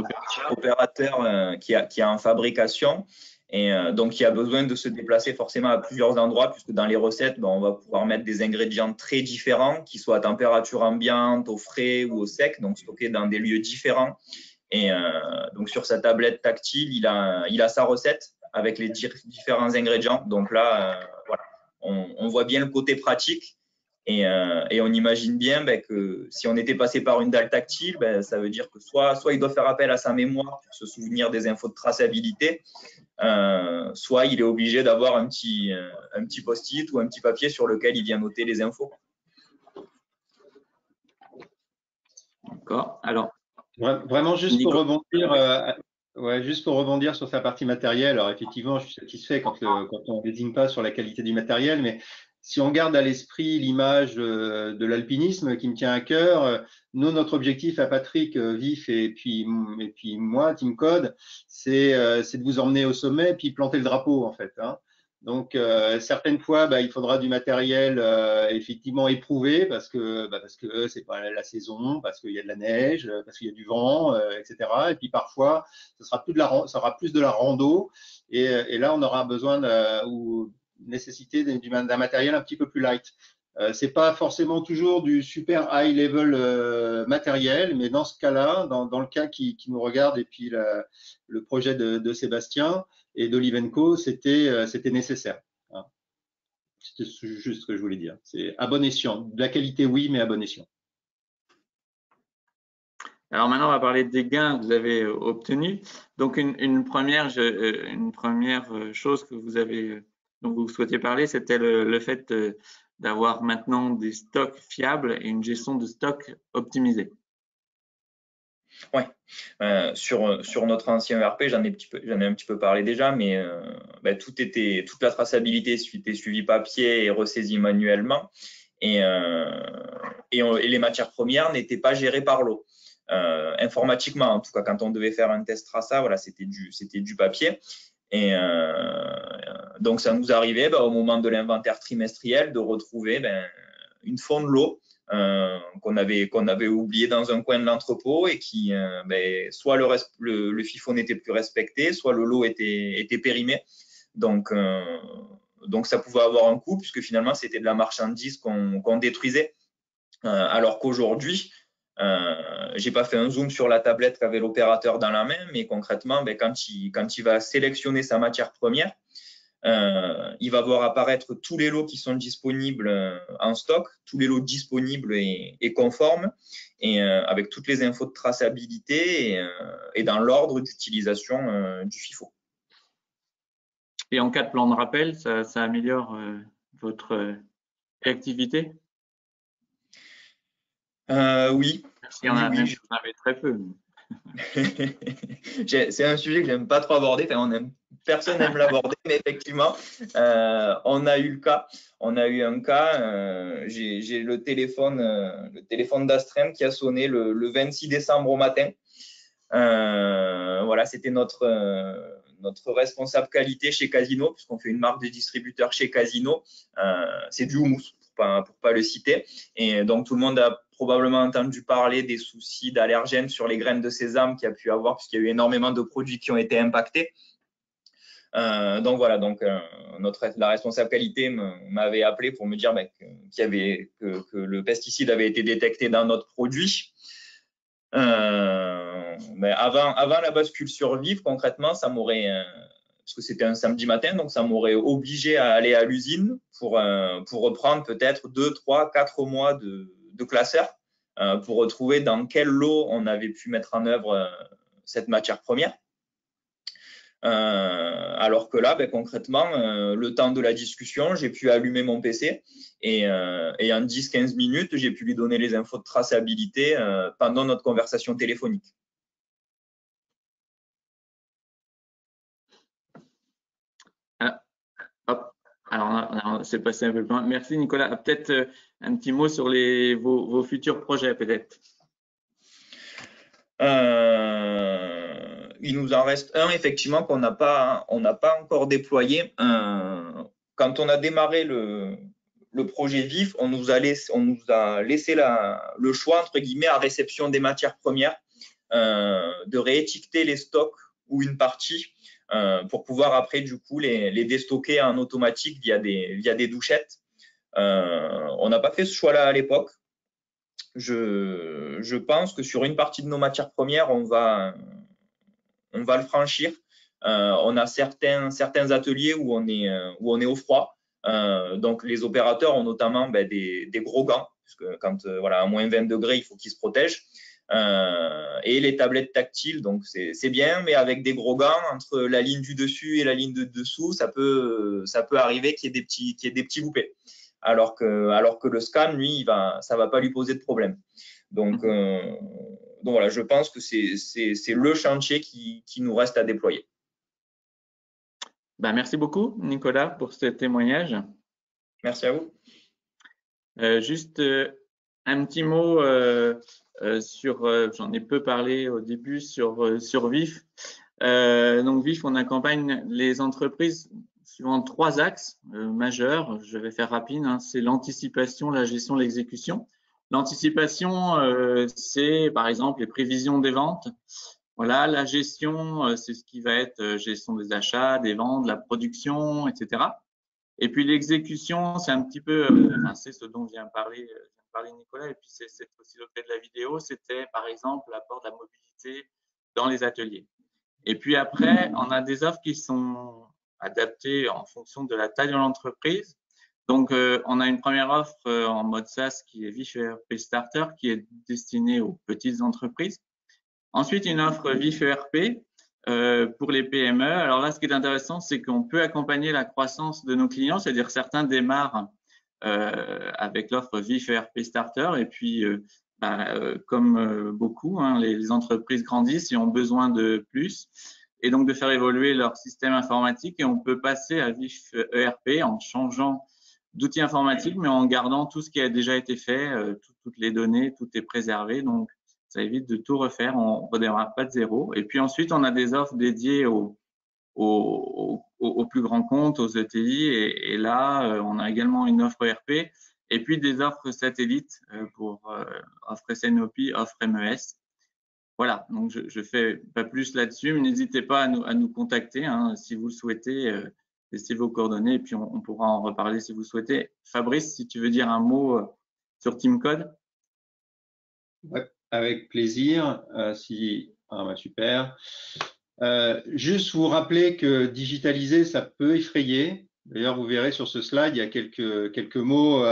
opérateur qui est en fabrication et donc qui a besoin de se déplacer forcément à plusieurs endroits puisque dans les recettes, on va pouvoir mettre des ingrédients très différents qui soient à température ambiante, au frais ou au sec, donc stockés dans des lieux différents. Et donc sur sa tablette tactile, il a sa recette avec les différents ingrédients. Donc là, voilà, on voit bien le côté pratique. Et on imagine bien que si on était passé par une dalle tactile, ça veut dire que soit il doit faire appel à sa mémoire pour se souvenir des infos de traçabilité, soit il est obligé d'avoir un petit post-it ou un petit papier sur lequel il vient noter les infos. D'accord. Alors, vraiment, juste pour rebondir sur sa partie matérielle, alors effectivement, je suis satisfait quand on ne désigne pas sur la qualité du matériel, mais si on garde à l'esprit l'image de l'alpinisme qui me tient à cœur, notre objectif à Patrick, Vif et puis moi, Team Code, c'est de vous emmener au sommet puis planter le drapeau en fait. Hein. Donc certaines fois, il faudra du matériel effectivement éprouvé parce que c'est pas la saison, parce qu'il y a de la neige, parce qu'il y a du vent, etc. Et puis parfois, ça sera plus de la rando et là on aura besoin ou nécessité d'un matériel un petit peu plus light. C'est pas forcément toujours du super high level matériel, mais dans ce cas-là, dans le cas qui nous regarde et puis le projet de Sébastien et d'Olivenco, c'était nécessaire. Hein. C'était juste ce que je voulais dire. C'est à bon escient. De la qualité, oui, mais à bon escient. Alors maintenant, on va parler des gains que vous avez obtenus. Donc, une première chose que vous avez dont vous souhaitiez parler, c'était le fait d'avoir maintenant des stocks fiables et une gestion de stock optimisée. Oui, sur notre ancien ERP, j'en ai un petit peu parlé déjà, mais toute la traçabilité était suivie papier et ressaisie manuellement, et les matières premières n'étaient pas gérées par lot. Informatiquement, en tout cas, quand on devait faire un test traça, voilà, c'était du papier. Et donc, ça nous arrivait au moment de l'inventaire trimestriel de retrouver une fond de lot qu'on avait oublié dans un coin de l'entrepôt et qui, soit le FIFO n'était plus respecté, soit le lot était périmé. Donc, ça pouvait avoir un coût puisque finalement, c'était de la marchandise qu'on détruisait. Alors qu'aujourd'hui, j'ai pas fait un zoom sur la tablette qu'avait l'opérateur dans la main, mais concrètement, quand il va sélectionner sa matière première, il va voir apparaître tous les lots qui sont disponibles en stock, tous les lots disponibles et conformes, et avec toutes les infos de traçabilité et dans l'ordre d'utilisation du FIFO. Et en cas de plan de rappel, ça améliore votre activité? Oui. Si on en avait très peu. C'est un sujet que j'aime pas trop aborder. Personne n'aime l'aborder, mais effectivement, on a eu le cas. On a eu un cas. J'ai le téléphone d'Astrem qui a sonné le 26 décembre au matin. Voilà, c'était notre responsable qualité chez Casino, puisqu'on fait une marque de distributeur chez Casino. C'est du houmous, pour pas le citer. Et donc, tout le monde a probablement entendu parler des soucis d'allergènes sur les graines de sésame qu'il y a pu avoir, puisqu'il y a eu énormément de produits qui ont été impactés. Donc voilà, la responsable qualité m'avait appelé pour me dire que le pesticide avait été détecté dans notre produit. Mais avant la bascule sur Vif, concrètement, ça m'aurait, parce que c'était un samedi matin, donc ça m'aurait obligé à aller à l'usine pour reprendre peut-être 2, 3, 4 mois de classeur pour retrouver dans quel lot on avait pu mettre en œuvre cette matière première. Alors que là, concrètement, le temps de la discussion, j'ai pu allumer mon PC et en 10-15 minutes, j'ai pu lui donner les infos de traçabilité pendant notre conversation téléphonique. Alors, c'est passé un peu plus loin. Merci Nicolas. Peut-être un petit mot sur vos futurs projets, peut-être. Il nous en reste un, effectivement, qu'on n'a pas encore déployé. Quand on a démarré le projet Vif, on nous a laissé le choix, entre guillemets, à réception des matières premières, de réétiqueter les stocks ou une partie pour pouvoir après, du coup, les déstocker en automatique via des douchettes. On n'a pas fait ce choix-là à l'époque. Je pense que sur une partie de nos matières premières, on va le franchir. On a certains ateliers où on est au froid. Donc, les opérateurs ont notamment des gros gants, puisque quand à moins 20 degrés, il faut qu'ils se protègent. Et les tablettes tactiles, donc c'est bien, mais avec des gros gants entre la ligne du dessus et la ligne de dessous, ça peut arriver qu'il y ait des petits loupés. Alors que le scan, lui, ça va pas lui poser de problème. Donc voilà, je pense que c'est le chantier qui nous reste à déployer. Merci beaucoup, Nicolas, pour ce témoignage. Merci à vous. Juste un petit mot sur, j'en ai peu parlé au début, sur Vif. Donc Vif, on accompagne les entreprises suivant 3 axes majeurs. Je vais faire rapide, hein. C'est l'anticipation, la gestion, l'exécution. L'anticipation, c'est par exemple les prévisions des ventes. Voilà, la gestion, c'est ce qui va être gestion des achats, des ventes, la production, etc. Et puis l'exécution, c'est un petit peu, c'est ce dont vient parler Nicolas, et puis c'est aussi l'objet de la vidéo, c'était par exemple l'apport de la mobilité dans les ateliers. Et puis après, on a des offres qui sont adaptées en fonction de la taille de l'entreprise. Donc, on a une première offre en mode SaaS qui est Vif ERP Starter, qui est destinée aux petites entreprises. Ensuite, une offre Vif ERP pour les PME. Alors là, ce qui est intéressant, c'est qu'on peut accompagner la croissance de nos clients, c'est-à-dire certains démarrent avec l'offre VIF ERP Starter et puis comme beaucoup, hein, les entreprises grandissent et ont besoin de plus et donc de faire évoluer leur système informatique, et on peut passer à VIF ERP en changeant d'outils informatiques mais en gardant tout ce qui a déjà été fait, toutes les données, tout est préservé, donc ça évite de tout refaire, on ne redémarre pas de zéro. Et puis ensuite, on a des offres dédiées aux plus grands comptes, aux ETI, et là, on a également une offre ERP, et puis des offres satellites pour offre SNOP, offre MES. Voilà, donc je fais pas plus là-dessus, mais n'hésitez pas à nous contacter hein, si vous le souhaitez, laissez vos coordonnées, et puis on pourra en reparler si vous souhaitez. Fabrice, si tu veux dire un mot sur TeamCode. Ouais, avec plaisir. Super. Juste vous rappeler que digitaliser, ça peut effrayer. D'ailleurs, vous verrez sur ce slide, il y a quelques mots.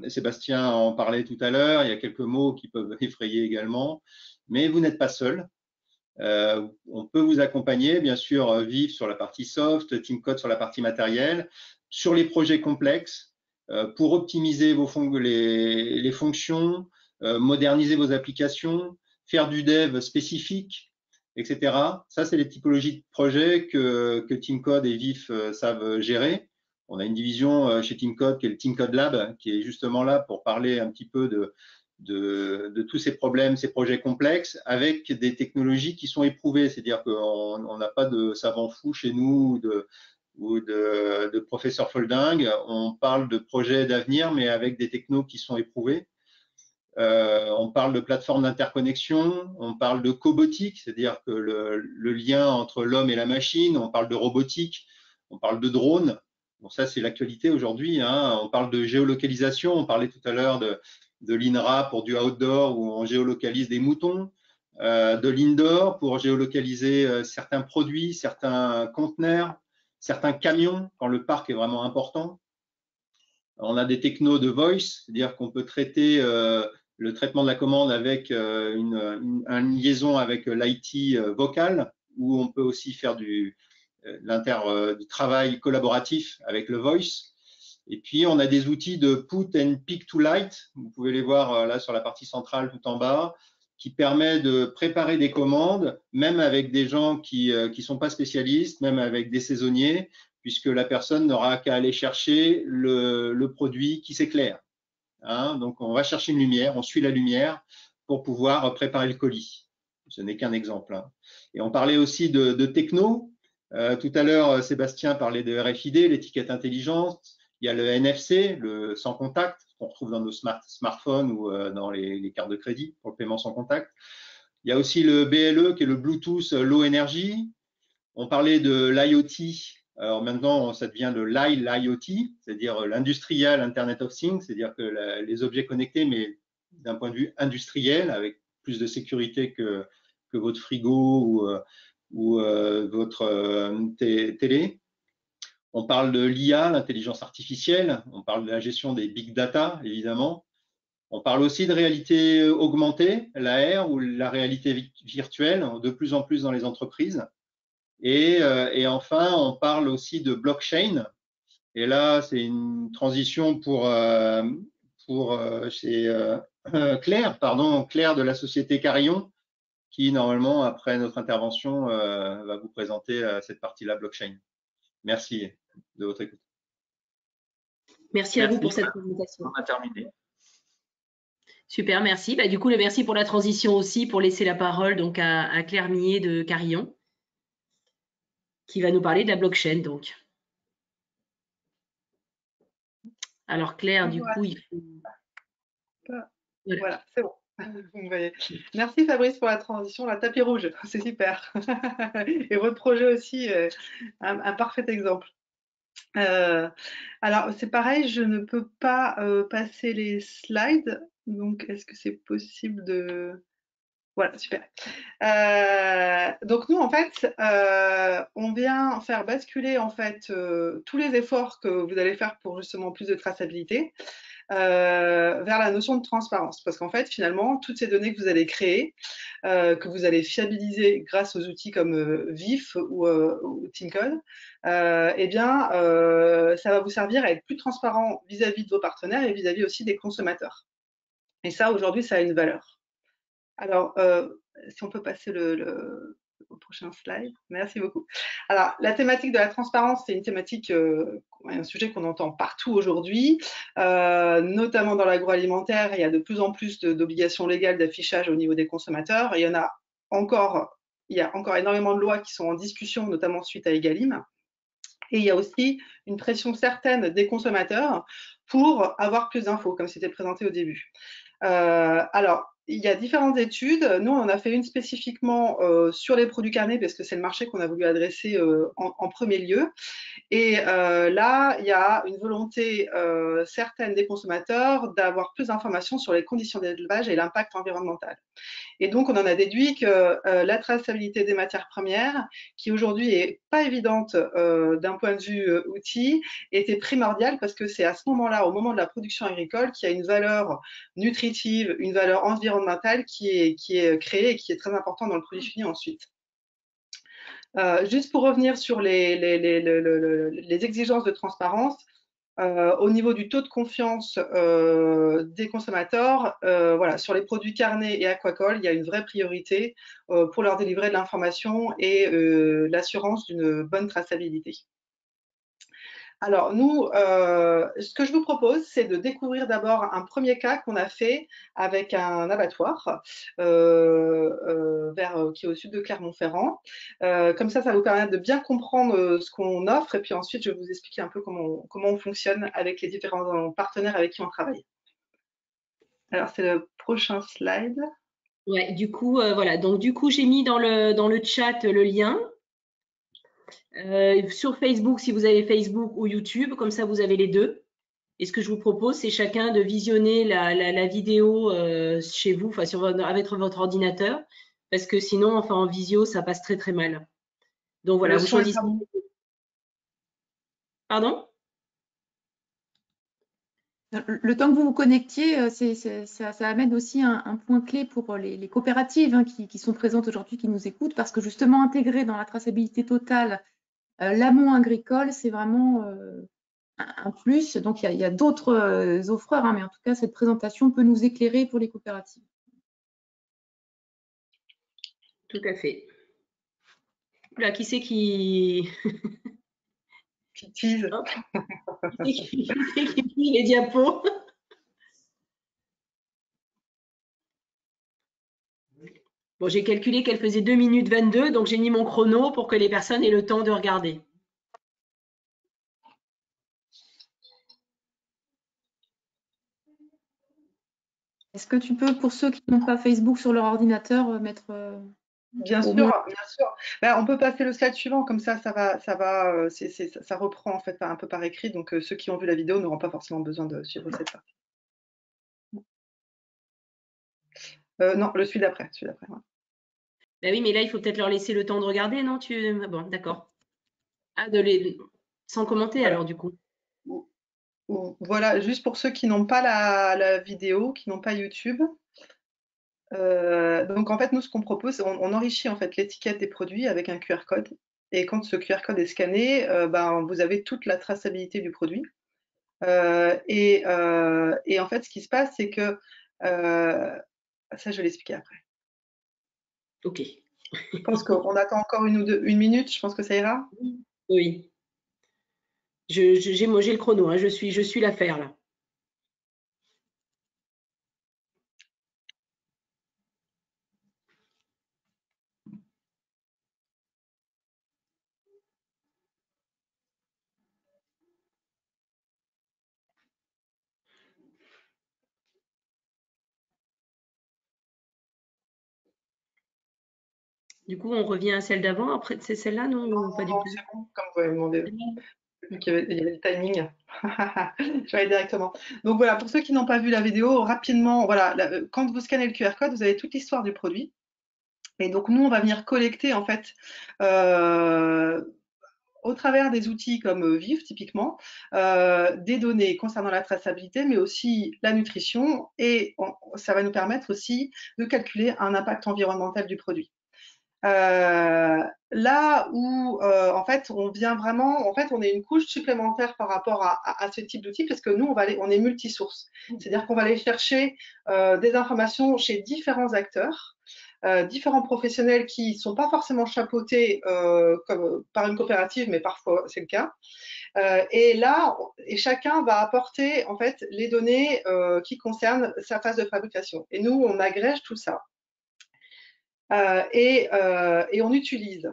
Sébastien en parlait tout à l'heure. Il y a quelques mots qui peuvent effrayer également. Mais vous n'êtes pas seul. On peut vous accompagner, bien sûr, VIF sur la partie soft, TeamCode sur la partie matérielle, sur les projets complexes, pour optimiser les fonctions, moderniser vos applications, faire du dev spécifique, etc. Ça, c'est les typologies de projets que TeamCode et VIF savent gérer. On a une division chez TeamCode qui est le TeamCode Lab, qui est justement là pour parler un petit peu de tous ces problèmes, ces projets complexes, avec des technologies qui sont éprouvées. C'est-à-dire qu'on n'a pas de savants fous chez nous ou de professeurs foldingues. On parle de projets d'avenir, mais avec des technos qui sont éprouvés. On parle de plateformes d'interconnexion, on parle de cobotique, c'est-à-dire que le lien entre l'homme et la machine, on parle de robotique, on parle de drones. Bon, ça, c'est l'actualité aujourd'hui. Hein. On parle de géolocalisation, on parlait tout à l'heure de l'INRA pour du outdoor où on géolocalise des moutons, de l'indoor pour géolocaliser certains produits, certains conteneurs, certains camions quand le parc est vraiment important. On a des technos de voice, c'est-à-dire qu'on peut traiter le traitement de la commande avec une liaison avec l'IT vocal, où on peut aussi faire du travail collaboratif avec le voice. Et puis, on a des outils de put and pick to light. Vous pouvez les voir là sur la partie centrale tout en bas, qui permet de préparer des commandes, même avec des gens qui ne sont pas spécialistes, même avec des saisonniers, puisque la personne n'aura qu'à aller chercher le produit qui s'éclaire. Hein, donc, on va chercher une lumière, on suit la lumière pour pouvoir préparer le colis. Ce n'est qu'un exemple. Hein. Et on parlait aussi de techno. Tout à l'heure, Sébastien parlait de RFID, l'étiquette intelligente. Il y a le NFC, le sans contact, qu'on retrouve dans nos smartphones ou dans les cartes de crédit pour le paiement sans contact. Il y a aussi le BLE, qui est le Bluetooth Low Energy. On parlait de l'IoT. Alors maintenant, ça devient le l'IoT, c'est-à-dire l'industrial Internet of Things, c'est-à-dire que les objets connectés, mais d'un point de vue industriel, avec plus de sécurité que votre frigo ou votre télé. On parle de l'IA, l'intelligence artificielle, on parle de la gestion des big data, évidemment. On parle aussi de réalité augmentée, l'AR ou la réalité virtuelle, de plus en plus dans les entreprises. Et enfin, on parle aussi de blockchain. Et là, c'est une transition pour Claire, Claire de la société Carillon, qui normalement, après notre intervention, va vous présenter cette partie-là, blockchain. Merci de votre écoute. Merci à vous pour cette présentation. On a terminé. Super, merci. Bah, du coup, merci pour la transition aussi, pour laisser la parole donc à Claire Millet de Carillon, qui va nous parler de la blockchain. Donc. Alors Claire, du coup, il faut… Voilà, c'est bon. Vous voyez. Merci Fabrice pour la transition, la tapis rouge, c'est super. Et votre projet aussi, un parfait exemple. Alors c'est pareil, je ne peux pas passer les slides, donc est-ce que c'est possible de… Voilà, super. Donc nous, en fait, on vient faire basculer en fait tous les efforts que vous allez faire pour justement plus de traçabilité vers la notion de transparence. Parce qu'en fait, finalement, toutes ces données que vous allez créer, que vous allez fiabiliser grâce aux outils comme VIF ou TeamCode, eh bien, ça va vous servir à être plus transparent vis-à-vis de vos partenaires et vis-à-vis aussi des consommateurs. Et ça, aujourd'hui, ça a une valeur. Alors, si on peut passer au prochain slide. Merci beaucoup. Alors, la thématique de la transparence, c'est une thématique, un sujet qu'on entend partout aujourd'hui, notamment dans l'agroalimentaire. Il y a de plus en plus d'obligations légales d'affichage au niveau des consommateurs. Et il y a encore énormément de lois qui sont en discussion, notamment suite à Egalim. Et il y a aussi une pression certaine des consommateurs pour avoir plus d'infos, comme c'était présenté au début. Alors, il y a différentes études. Nous, on en a fait une spécifiquement sur les produits carnés parce que c'est le marché qu'on a voulu adresser en premier lieu. Et là, il y a une volonté certaine des consommateurs d'avoir plus d'informations sur les conditions d'élevage et l'impact environnemental. Et donc, on en a déduit que la traçabilité des matières premières, qui aujourd'hui est pas évidente d'un point de vue outil, était primordiale parce que c'est à ce moment-là, au moment de la production agricole, qu'il y a une valeur nutritive, une valeur environnementale qui est créée et qui est très importante dans le produit fini ensuite. Juste pour revenir sur les exigences de transparence, au niveau du taux de confiance des consommateurs, voilà, sur les produits carnés et aquacoles, il y a une vraie priorité pour leur délivrer de l'information et l'assurance d'une bonne traçabilité. Alors, nous, ce que je vous propose, c'est de découvrir d'abord un premier cas qu'on a fait avec un abattoir qui est au sud de Clermont-Ferrand. Comme ça vous permet de bien comprendre ce qu'on offre et puis ensuite, je vais vous expliquer un peu comment on fonctionne avec les différents partenaires avec qui on travaille. Alors, c'est le prochain slide. Ouais, du coup, voilà. Donc, du coup, j'ai mis dans le chat le lien. Sur Facebook, si vous avez Facebook ou YouTube, comme ça, vous avez les deux. Et ce que je vous propose, c'est chacun de visionner la vidéo chez vous, enfin, avec votre ordinateur, parce que sinon, enfin, en visio, ça passe très, très mal. Donc, voilà, vous choisissez. Pardon ? Le temps que vous vous connectiez, ça amène aussi un point clé pour les coopératives qui sont présentes aujourd'hui, qui nous écoutent, parce que justement, intégrer dans la traçabilité totale l'amont agricole, c'est vraiment un plus. Donc, il y a d'autres offreurs, mais en tout cas, cette présentation peut nous éclairer pour les coopératives. Tout à fait. Là, qui c'est qui tease qui plie les diapos? Bon, j'ai calculé qu'elle faisait 2 minutes 22, donc j'ai mis mon chrono pour que les personnes aient le temps de regarder. Est-ce que tu peux, pour ceux qui n'ont pas Facebook sur leur ordinateur, mettre… Bien sûr, bien sûr. Ben, on peut passer le slide suivant, comme ça reprend en fait un peu par écrit, donc ceux qui ont vu la vidéo n'auront pas forcément besoin de suivre cette partie. Non, celui d'après. Ouais. Ben oui, mais là, il faut peut-être leur laisser le temps de regarder, non? Bon, d'accord. Ah, sans commenter alors, du coup. Voilà, juste pour ceux qui n'ont pas la vidéo, qui n'ont pas YouTube. Donc en fait, nous, ce qu'on propose, on enrichit en fait l'étiquette des produits avec un QR code. Et quand ce QR code est scanné, ben, vous avez toute la traçabilité du produit. Et en fait, ce qui se passe, c'est que ça, je vais l'expliquer après. Ok. Je pense qu'on attend encore une minute. Je pense que ça ira. Oui. J'ai le chrono. Hein, je suis l'affaire là. Du coup, on revient à celle d'avant. Après, c'est celle-là, non, pas du tout. C'est bon, comme vous avez demandé. Il y avait le timing. Je vais aller directement. Donc voilà, pour ceux qui n'ont pas vu la vidéo, rapidement, voilà, quand vous scannez le QR code, vous avez toute l'histoire du produit. Et donc nous, on va venir collecter en fait au travers des outils comme VIF, typiquement, des données concernant la traçabilité, mais aussi la nutrition, et ça va nous permettre aussi de calculer un impact environnemental du produit. Là où en fait on vient vraiment, en fait on est une couche supplémentaire par rapport à ce type d'outils, parce que nous on est multisource, c'est-à-dire qu'on va aller chercher des informations chez différents acteurs, différents professionnels qui sont pas forcément chapeautés comme par une coopérative, mais parfois c'est le cas. Et là, chacun va apporter en fait les données qui concernent sa phase de fabrication. Et nous, on agrège tout ça. Et on utilise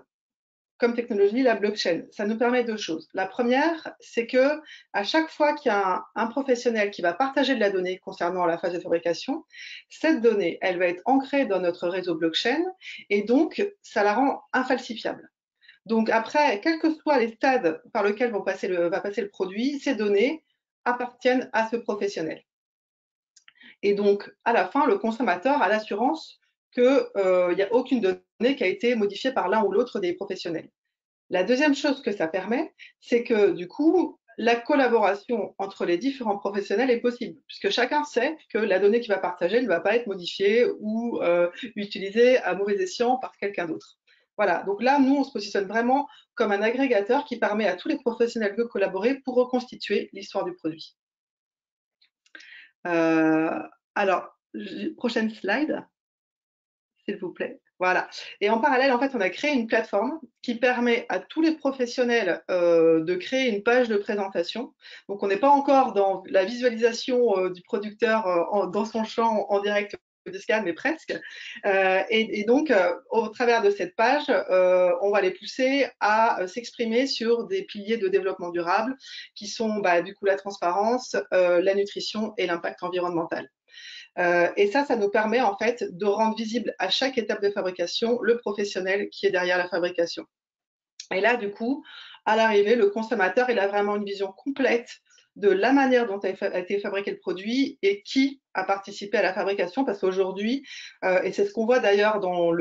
comme technologie la blockchain. Ça nous permet deux choses. La première, c'est que à chaque fois qu'il y a un professionnel qui va partager de la donnée concernant la phase de fabrication, cette donnée, elle va être ancrée dans notre réseau blockchain et donc ça la rend infalsifiable. Donc après, quels que soient les stades par lesquels va passer le produit, ces données appartiennent à ce professionnel. Et donc, à la fin, le consommateur a l'assurance qu'il n'y a aucune donnée qui a été modifiée par l'un ou l'autre des professionnels. La deuxième chose que ça permet, c'est que du coup, la collaboration entre les différents professionnels est possible, puisque chacun sait que la donnée qu'il va partager ne va pas être modifiée ou utilisée à mauvais escient par quelqu'un d'autre. Voilà, donc là, nous, on se positionne vraiment comme un agrégateur qui permet à tous les professionnels de collaborer pour reconstituer l'histoire du produit. Alors, prochaine slide, s'il vous plaît. Voilà. Et en parallèle, en fait, on a créé une plateforme qui permet à tous les professionnels de créer une page de présentation. Donc, on n'est pas encore dans la visualisation du producteur dans son champ en direct du scan, mais presque. Et donc, au travers de cette page, on va les pousser à s'exprimer sur des piliers de développement durable qui sont du coup la transparence, la nutrition et l'impact environnemental. Et ça nous permet en fait de rendre visible à chaque étape de fabrication le professionnel qui est derrière la fabrication. Et là, du coup, à l'arrivée, le consommateur, il a vraiment une vision complète de la manière dont a été fabriqué le produit et qui a participé à la fabrication, parce qu'aujourd'hui, et c'est ce qu'on voit d'ailleurs dans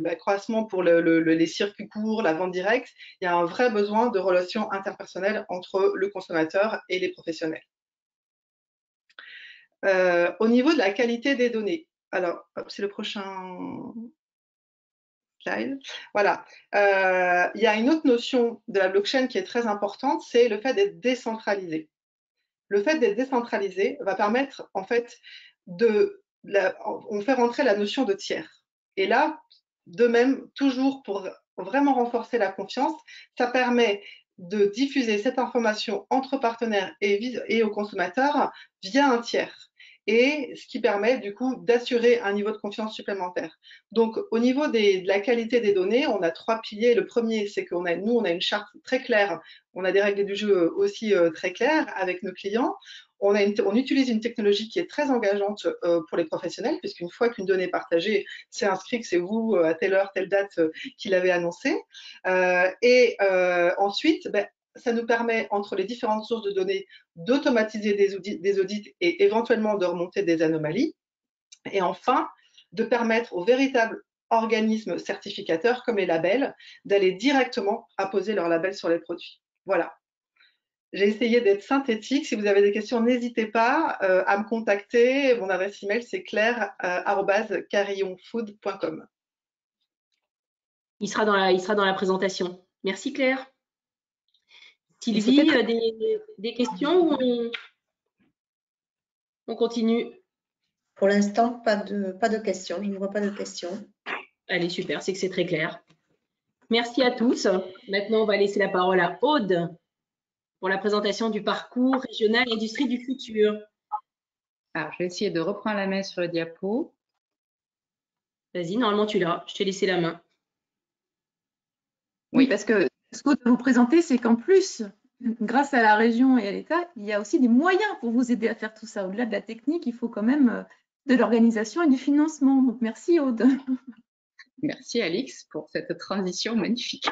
l'accroissement pour les circuits courts, la vente directe, il y a un vrai besoin de relations interpersonnelles entre le consommateur et les professionnels. Au niveau de la qualité des données, alors, c'est le prochain slide. Voilà. Il y a une autre notion de la blockchain qui est très importante, c'est le fait d'être décentralisé. Le fait d'être décentralisé va permettre, en fait, on fait rentrer la notion de tiers. Et là, de même, toujours pour vraiment renforcer la confiance, ça permet de diffuser cette information entre partenaires et aux consommateurs via un tiers. Et ce qui permet du coup d'assurer un niveau de confiance supplémentaire. Donc au niveau de la qualité des données, on a trois piliers. Le premier, c'est qu'on a, nous, on a une charte très claire, on a des règles du jeu aussi très claires avec nos clients. On utilise une technologie qui est très engageante pour les professionnels, puisqu'une fois qu'une donnée est partagée, c'est inscrit que c'est vous, à telle heure, telle date, qui l'avez annoncé. Ensuite, ça nous permet, entre les différentes sources de données, d'automatiser des audits et éventuellement de remonter des anomalies. Et enfin, de permettre aux véritables organismes certificateurs, comme les labels, d'aller directement apposer leur label sur les produits. Voilà. J'ai essayé d'être synthétique. Si vous avez des questions, n'hésitez pas à me contacter. Mon adresse email, c'est claire@carillonfood.com. Il sera dans la présentation. Merci Claire. Sylvie, des questions ou on continue? Pour l'instant, pas de questions. Je ne vois pas de questions. Allez, super, c'est que c'est très clair. Merci à tous. Maintenant, on va laisser la parole à Aude pour la présentation du parcours régional Industrie du futur. Alors, je vais essayer de reprendre la main sur le diapo. Vas-y, normalement, tu l'as. Je t'ai laissé la main. Oui, parce que ce que vous présentez, c'est qu'en plus, grâce à la région et à l'État, il y a aussi des moyens pour vous aider à faire tout ça. Au-delà de la technique, il faut quand même de l'organisation et du financement. Donc, merci Aude. Merci Alix pour cette transition magnifique.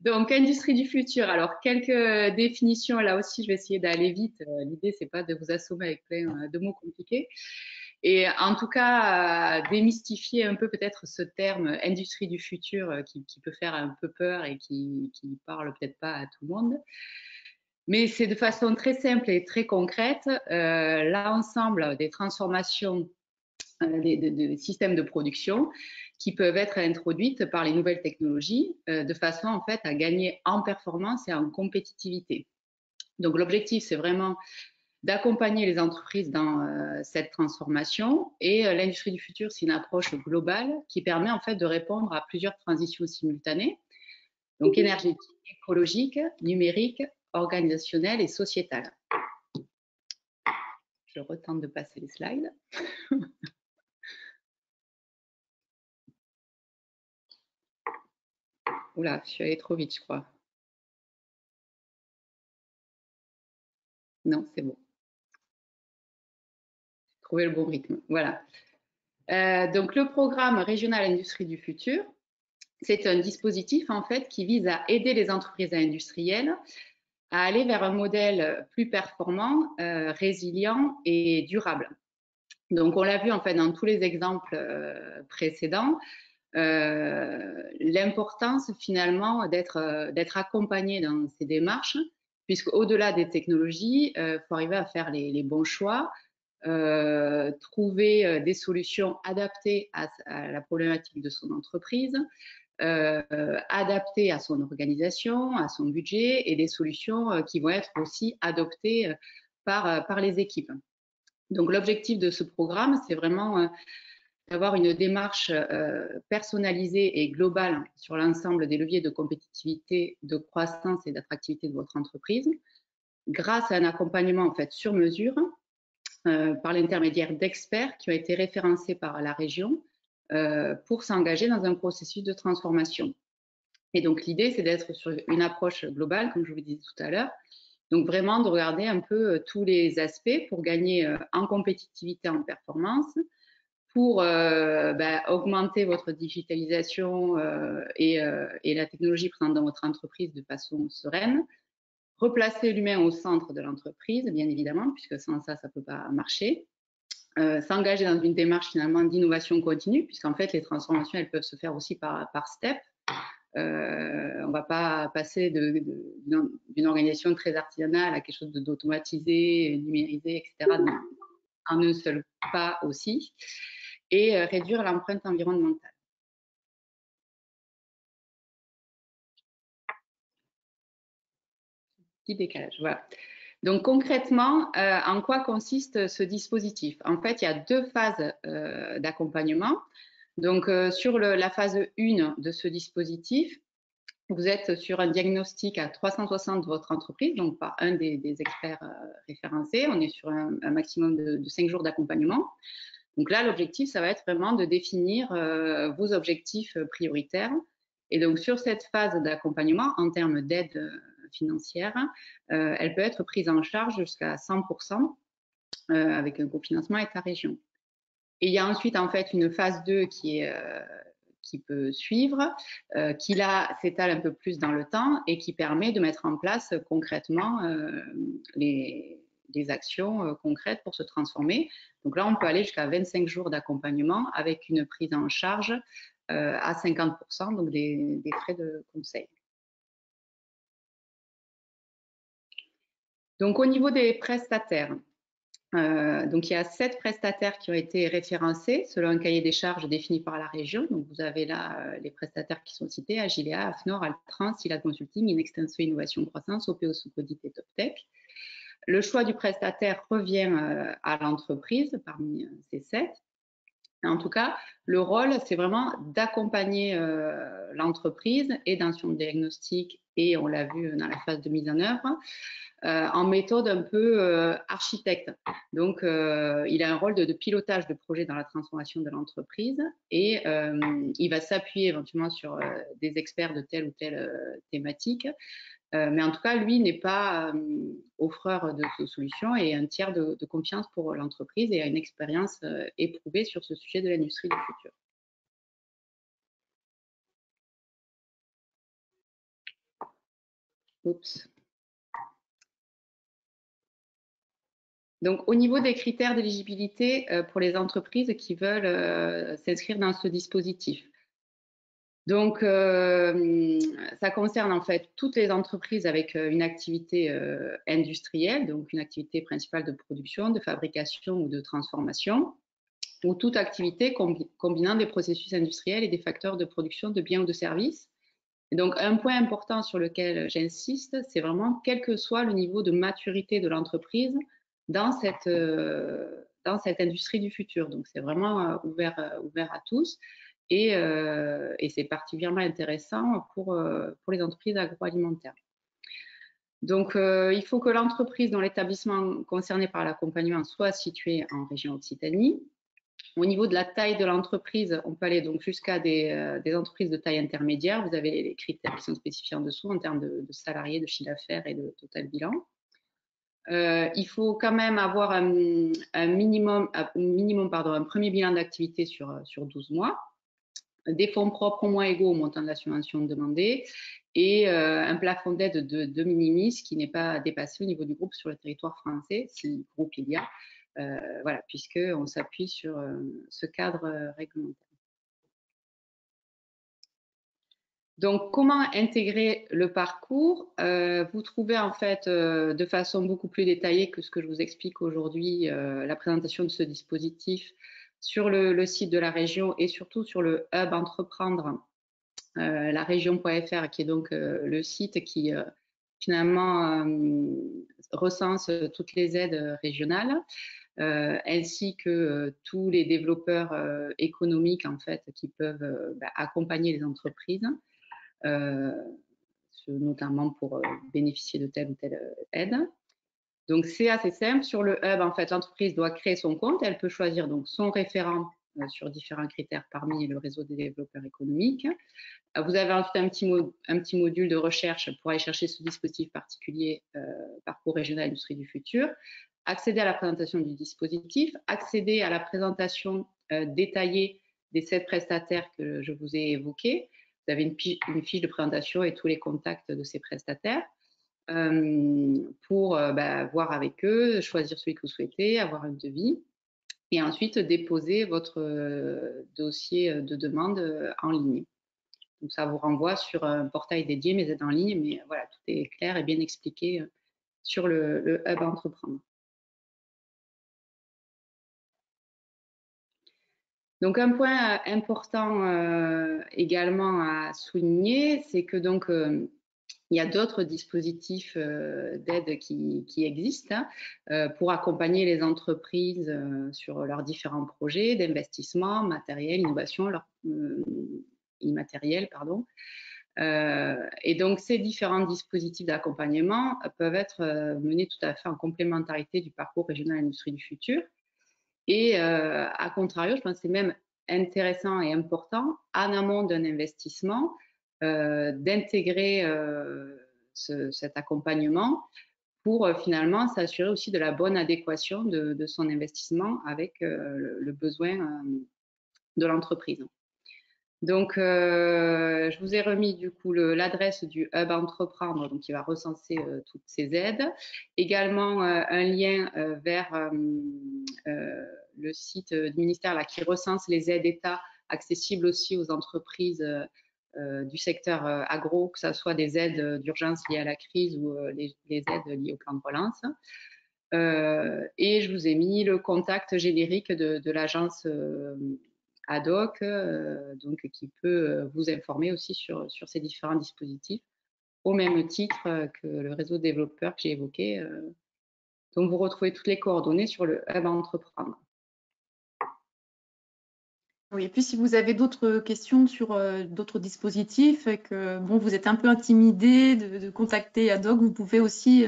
Donc, industrie du futur. Alors, quelques définitions. Là aussi, je vais essayer d'aller vite. L'idée, c'est pas de vous assommer avec plein de mots compliqués. Et en tout cas, démystifier un peu peut-être ce terme industrie du futur qui peut faire un peu peur et qui parle peut-être pas à tout le monde. Mais c'est de façon très simple et très concrète l'ensemble des transformations des systèmes de production qui peuvent être introduites par les nouvelles technologies de façon en fait à gagner en performance et en compétitivité. Donc l'objectif, c'est vraiment d'accompagner les entreprises dans cette transformation et l'industrie du futur, c'est une approche globale qui permet en fait de répondre à plusieurs transitions simultanées, donc énergétique, écologique, numérique, organisationnelle et sociétale. Je retente de passer les slides. Oula, je suis allée trop vite, je crois. Non, c'est bon. J'ai trouvé le bon rythme. Voilà. Donc, le programme régional Industrie du futur, c'est un dispositif en fait qui vise à aider les entreprises industrielles à aller vers un modèle plus performant, résilient et durable. Donc, on l'a vu en fait dans tous les exemples précédents. L'importance finalement d'être accompagné dans ces démarches, puisque au-delà des technologies, il faut arriver à faire les bons choix, trouver des solutions adaptées à la problématique de son entreprise, adaptées à son organisation, à son budget, et des solutions qui vont être aussi adoptées par les équipes. Donc l'objectif de ce programme, c'est vraiment d'avoir une démarche personnalisée et globale sur l'ensemble des leviers de compétitivité, de croissance et d'attractivité de votre entreprise, grâce à un accompagnement en fait sur mesure par l'intermédiaire d'experts qui ont été référencés par la région pour s'engager dans un processus de transformation. Et donc l'idée, c'est d'être sur une approche globale, comme je vous disais tout à l'heure. Donc vraiment de regarder un peu tous les aspects pour gagner en compétitivité, en performance, pour augmenter votre digitalisation et la technologie présente dans votre entreprise de façon sereine, replacer l'humain au centre de l'entreprise, bien évidemment, puisque sans ça, ça ne peut pas marcher, s'engager dans une démarche finalement d'innovation continue, puisqu'en fait, les transformations, elles peuvent se faire aussi par step. On ne va pas passer d'une organisation très artisanale à quelque chose d'automatisé, numérisé, etc., en un seul pas aussi, et réduire l'empreinte environnementale. Petit décalage, voilà. Donc concrètement, en quoi consiste ce dispositif? En fait, il y a deux phases d'accompagnement. Donc sur la phase 1 de ce dispositif, vous êtes sur un diagnostic à 360 de votre entreprise, donc par un des experts référencés. On est sur un maximum de 5 jours d'accompagnement. Donc là, l'objectif, ça va être vraiment de définir vos objectifs prioritaires. Et donc sur cette phase d'accompagnement, en termes d'aide financière, elle peut être prise en charge jusqu'à 100% avec un cofinancement État-région. Et il y a ensuite en fait une phase 2 qui peut suivre, qui là s'étale un peu plus dans le temps et qui permet de mettre en place concrètement les actions concrètes pour se transformer. Donc là, on peut aller jusqu'à 25 jours d'accompagnement avec une prise en charge à 50%, donc des frais de conseil. Donc au niveau des prestataires, donc il y a 7 prestataires qui ont été référencés selon un cahier des charges défini par la région. Donc vous avez là les prestataires qui sont cités, Agilea, Afnor, Altran, Sila Consulting, Inextenso Innovation Croissance, OPO Socodit et TopTech. Le choix du prestataire revient à l'entreprise parmi ces 7. En tout cas, le rôle, c'est vraiment d'accompagner l'entreprise et dans son diagnostic, et on l'a vu dans la phase de mise en œuvre, en méthode un peu architecte. Donc, il a un rôle de pilotage de projet dans la transformation de l'entreprise et il va s'appuyer éventuellement sur des experts de telle ou telle thématique. Mais en tout cas, lui n'est pas offreur de solutions et un tiers de confiance pour l'entreprise et a une expérience éprouvée sur ce sujet de l'industrie du futur. Oups. Donc, au niveau des critères d'éligibilité pour les entreprises qui veulent s'inscrire dans ce dispositif. Donc, ça concerne en fait toutes les entreprises avec une activité industrielle, donc une activité principale de production, de fabrication ou de transformation, ou toute activité combinant des processus industriels et des facteurs de production de biens ou de services. Et donc, un point important sur lequel j'insiste, c'est vraiment quel que soit le niveau de maturité de l'entreprise dans cette industrie du futur. Donc, c'est vraiment ouvert à tous. Et c'est particulièrement intéressant pour les entreprises agroalimentaires. Donc, il faut que l'entreprise dont l'établissement concerné par l'accompagnement soit situé en région Occitanie. Au niveau de la taille de l'entreprise, on peut aller donc jusqu'à des entreprises de taille intermédiaire. Vous avez les critères qui sont spécifiés en dessous en termes de salariés, de chiffre d'affaires et de total bilan. Il faut quand même avoir un premier bilan d'activité sur 12 mois, des fonds propres au moins égaux au montant de la subvention demandée et un plafond d'aide de minimis qui n'est pas dépassé au niveau du groupe sur le territoire français, si groupe il y a, voilà, puisqu'on s'appuie sur ce cadre réglementaire. Donc, comment intégrer le parcours? Vous trouvez en fait de façon beaucoup plus détaillée que ce que je vous explique aujourd'hui la présentation de ce dispositif sur le site de la région et surtout sur le hub entreprendre larégion.fr qui est donc le site qui finalement recense toutes les aides régionales ainsi que tous les développeurs économiques en fait qui peuvent accompagner les entreprises notamment pour bénéficier de telle ou telle aide. Donc, c'est assez simple. Sur le hub, en fait, l'entreprise doit créer son compte. Elle peut choisir donc son référent sur différents critères parmi le réseau des développeurs économiques. Vous avez ensuite un petit module de recherche pour aller chercher ce dispositif particulier, parcours régional industrie du futur, accéder à la présentation du dispositif, accéder à la présentation détaillée des 7 prestataires que je vous ai évoqués. Vous avez une fiche de présentation et tous les contacts de ces prestataires pour voir avec eux, choisir celui que vous souhaitez, avoir un devis et ensuite déposer votre dossier de demande en ligne. Donc, ça vous renvoie sur un portail dédié, mes aides en ligne, mais voilà, tout est clair et bien expliqué sur le hub Entreprendre. Donc, un point important également à souligner, c'est que donc il y a d'autres dispositifs d'aide qui existent pour accompagner les entreprises sur leurs différents projets d'investissement, matériel, innovation, immatériel, pardon. Et donc, ces différents dispositifs d'accompagnement peuvent être menés tout à fait en complémentarité du parcours régional industrie du futur. Et à contrario, je pense que c'est même intéressant et important, en amont d'un investissement, d'intégrer cet accompagnement pour finalement s'assurer aussi de la bonne adéquation de son investissement avec le besoin de l'entreprise. Donc, je vous ai remis du coup l'adresse du hub Entreprendre, donc qui va recenser toutes ces aides. Également un lien vers le site du ministère là, qui recense les aides État accessibles aussi aux entreprises du secteur agro, que ce soit des aides d'urgence liées à la crise ou les aides liées au plan de relance. Et je vous ai mis le contact générique de l'agence ad hoc, donc qui peut vous informer aussi sur ces différents dispositifs, au même titre que le réseau de développeurs que j'ai évoqué. Donc, vous retrouvez toutes les coordonnées sur le hub Entreprendre. Oui, et puis si vous avez d'autres questions sur d'autres dispositifs et que bon, vous êtes un peu intimidé de contacter ad hoc, vous pouvez aussi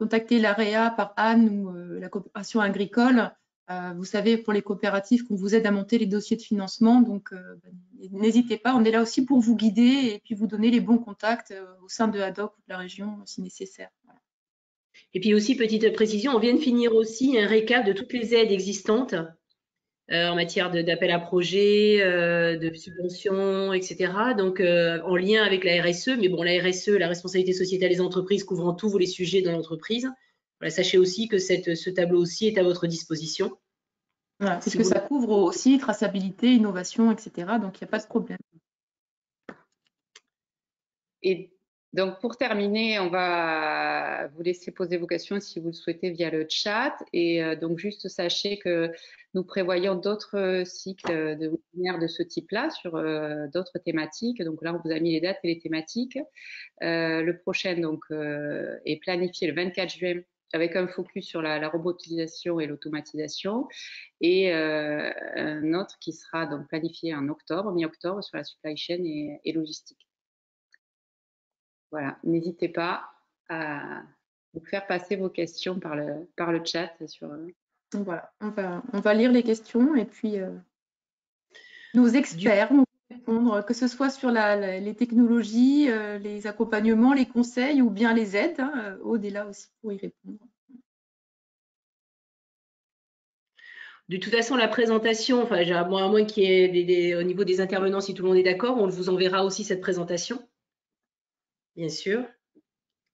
contacter l'AREA par Anne ou la coopération agricole. Vous savez, pour les coopératives, qu'on vous aide à monter les dossiers de financement. Donc, n'hésitez pas, on est là aussi pour vous guider et puis vous donner les bons contacts au sein de ad hoc ou de la région si nécessaire. Voilà. Et puis aussi, petite précision, on vient de finir aussi un récap de toutes les aides existantes en matière d'appel à projets, de subventions, etc. Donc, en lien avec la RSE. Mais bon, la RSE, la responsabilité sociétale des entreprises, couvrant tous les sujets dans l'entreprise. Voilà, sachez aussi que ce tableau aussi est à votre disposition. Voilà, puisque ça couvre aussi traçabilité, innovation, etc. Donc, il n'y a pas de problème. Et donc, pour terminer, on va vous laisser poser vos questions si vous le souhaitez via le chat. Et donc, juste sachez que nous prévoyons d'autres cycles de webinaires de ce type-là sur d'autres thématiques. Donc là, on vous a mis les dates et les thématiques. Le prochain donc, est planifié le 24 juin avec un focus sur la robotisation et l'automatisation. Et un autre qui sera donc planifié en octobre, mi-octobre, sur la supply chain et logistique. Voilà, n'hésitez pas à vous faire passer vos questions par le chat. Donc voilà, on va lire les questions et puis nos experts vont répondre, que ce soit sur les technologies, les accompagnements, les conseils ou bien les aides. Hein, Aude est là aussi pour y répondre. De toute façon, la présentation, enfin, à moins qu'il y ait au niveau des intervenants, si tout le monde est d'accord, on vous enverra aussi cette présentation, bien sûr.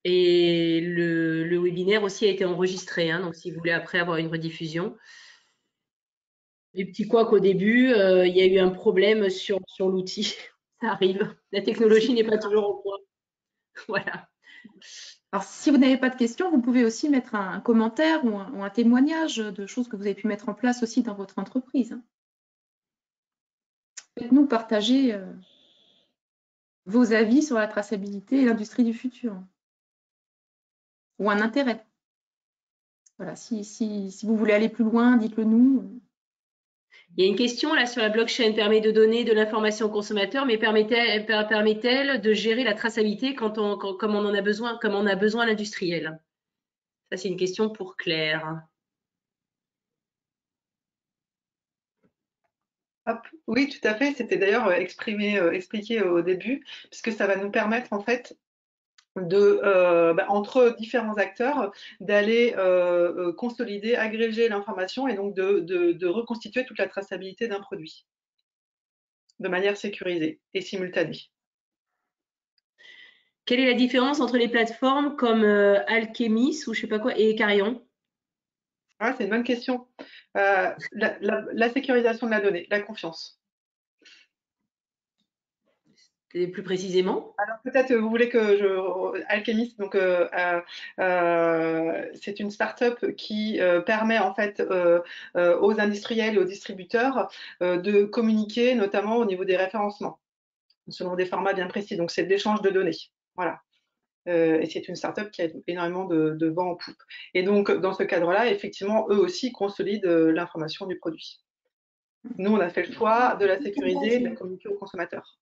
Et le webinaire aussi a été enregistré, hein, donc si vous voulez après avoir une rediffusion. Les petits couacs au début, il y a eu un problème sur l'outil. Ça arrive. La technologie n'est pas toujours au point. Voilà. Alors, si vous n'avez pas de questions, vous pouvez aussi mettre un commentaire ou un témoignage de choses que vous avez pu mettre en place aussi dans votre entreprise. Hein. Faites-nous partager vos avis sur la traçabilité et l'industrie du futur. Ou un intérêt. Voilà, si vous voulez aller plus loin, dites-le nous. Il y a une question là sur la blockchain, permet de donner de l'information au consommateur, mais permet-elle de gérer la traçabilité comme on en a besoin, comme on a besoin à l'industriel? Ça, c'est une question pour Claire. Hop. Oui, tout à fait. C'était d'ailleurs expliqué au début, puisque ça va nous permettre en fait entre différents acteurs, d'aller consolider, agréger l'information et donc de reconstituer toute la traçabilité d'un produit de manière sécurisée et simultanée. Quelle est la différence entre les plateformes comme Alchemis ou je sais pas quoi et Carillon? Ah, c'est une bonne question. La sécurisation de la donnée, la confiance. Et plus précisément? Alors peut-être vous voulez que Alchemist, donc c'est une start-up qui permet en fait aux industriels et aux distributeurs de communiquer notamment au niveau des référencements selon des formats bien précis. Donc c'est de l'échange de données. Voilà. Et c'est une start-up qui a énormément de vent en poupe. Et donc dans ce cadre-là, effectivement, eux aussi consolident l'information du produit. Nous, on a fait le choix de la sécuriser et de la communiquer aux consommateurs.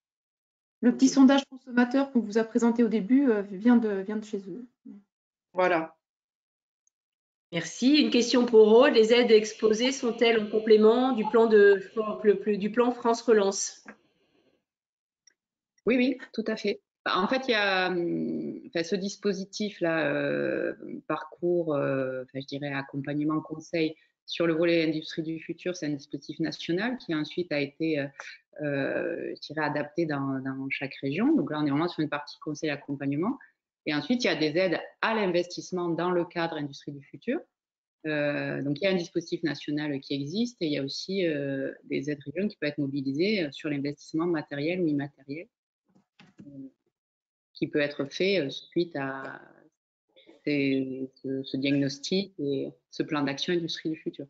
Le petit sondage consommateur qu'on vous a présenté au début vient de chez eux. Voilà. Merci. Une question pour Aude. Les aides exposées sont-elles en complément du plan France Relance? Oui, oui, tout à fait. En fait, il y a ce dispositif-là, parcours, je dirais accompagnement conseil sur le volet industrie du futur, c'est un dispositif national qui ensuite a été je dirais adapté dans chaque région. Donc là, on est vraiment sur une partie conseil accompagnement. Et ensuite, il y a des aides à l'investissement dans le cadre industrie du futur. Donc, il y a un dispositif national qui existe et il y a aussi des aides régions qui peuvent être mobilisées sur l'investissement matériel ou immatériel qui peut être fait suite à ce diagnostic et ce plan d'action industrie du futur.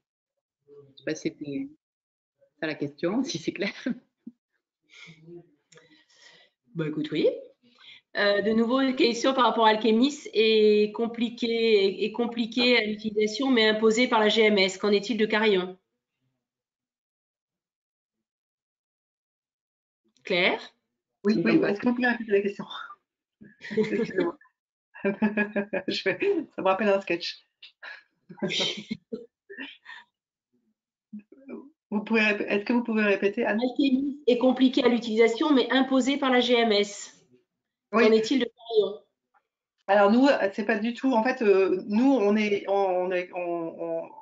Je ne sais pas si c'était ça la question, si c'est clair. Bah écoute, oui. De nouveau, une question par rapport à Alchemis est compliqué à l'utilisation, mais imposé par la GMS. Qu'en est-il de Carillon? Claire? Oui, est-ce que vous pouvez répéter la question? Excusez-moi. Ça me rappelle un sketch. Est-ce que vous pouvez répéter, Anne? Alchemis est compliqué à l'utilisation, mais imposé par la GMS. Oui. Qu'en est-il de Carillon? Alors nous, c'est pas du tout. En fait, nous,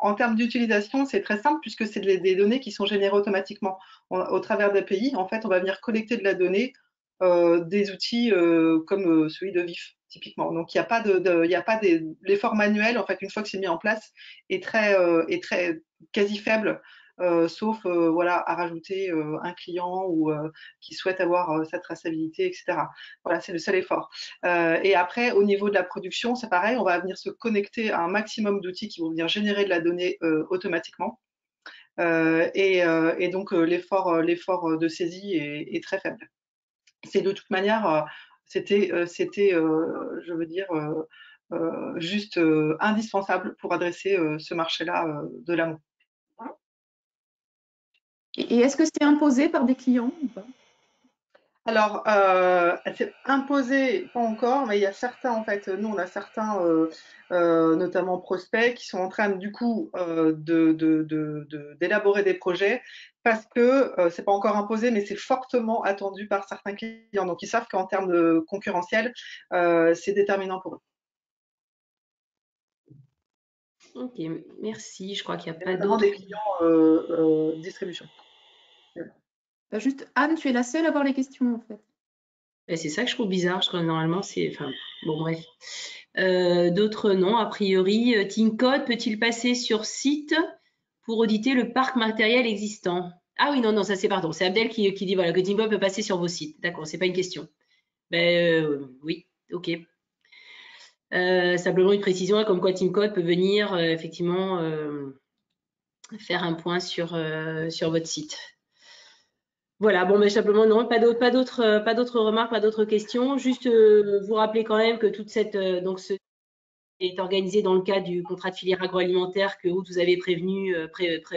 en termes d'utilisation, c'est très simple puisque c'est des données qui sont générées automatiquement au travers d'API. En fait, on va venir collecter de la donnée des outils comme celui de VIF, typiquement. Donc, il n'y a pas l'effort manuel, en fait, une fois que c'est mis en place, est très quasi faible. Sauf voilà, à rajouter un client ou qui souhaite avoir sa traçabilité, etc. Voilà, c'est le seul effort. Et après, au niveau de la production, c'est pareil, on va venir se connecter à un maximum d'outils qui vont venir générer de la donnée automatiquement. Et donc, l'effort de saisie est très faible. C'est de toute manière, c'était, je veux dire, juste indispensable pour adresser ce marché-là de l'amont. Et est-ce que c'est imposé par des clients ou pas? Alors, c'est imposé, pas encore, mais il y a certains, en fait, nous, on a certains, notamment prospects, qui sont en train, du coup, d'élaborer des projets parce que c'est pas encore imposé, mais c'est fortement attendu par certains clients. Donc, ils savent qu'en termes de concurrentiel, c'est déterminant pour eux. Ok, merci. Je crois qu'il n'y a pas Notamment d'autres. des clients distribution. Bah, juste, Anne, tu es la seule à avoir les questions, en fait. C'est ça que je trouve bizarre. Je crois que normalement, c'est. Enfin, bon, bref. D'autres non, a priori. TeamCode peut-il passer sur site pour auditer le parc matériel existant? Ah oui, non, ça c'est pardon. C'est Abdel qui dit voilà, que TeamCode peut passer sur vos sites. D'accord, c'est pas une question. Oui, ok. Simplement une précision, comme quoi TeamCode peut venir effectivement faire un point sur votre site. Voilà, bon, mais simplement non, pas d'autres remarques, pas d'autres questions. Juste vous rappeler quand même que toute cette donc ce est organisé dans le cadre du contrat de filière agroalimentaire que vous avez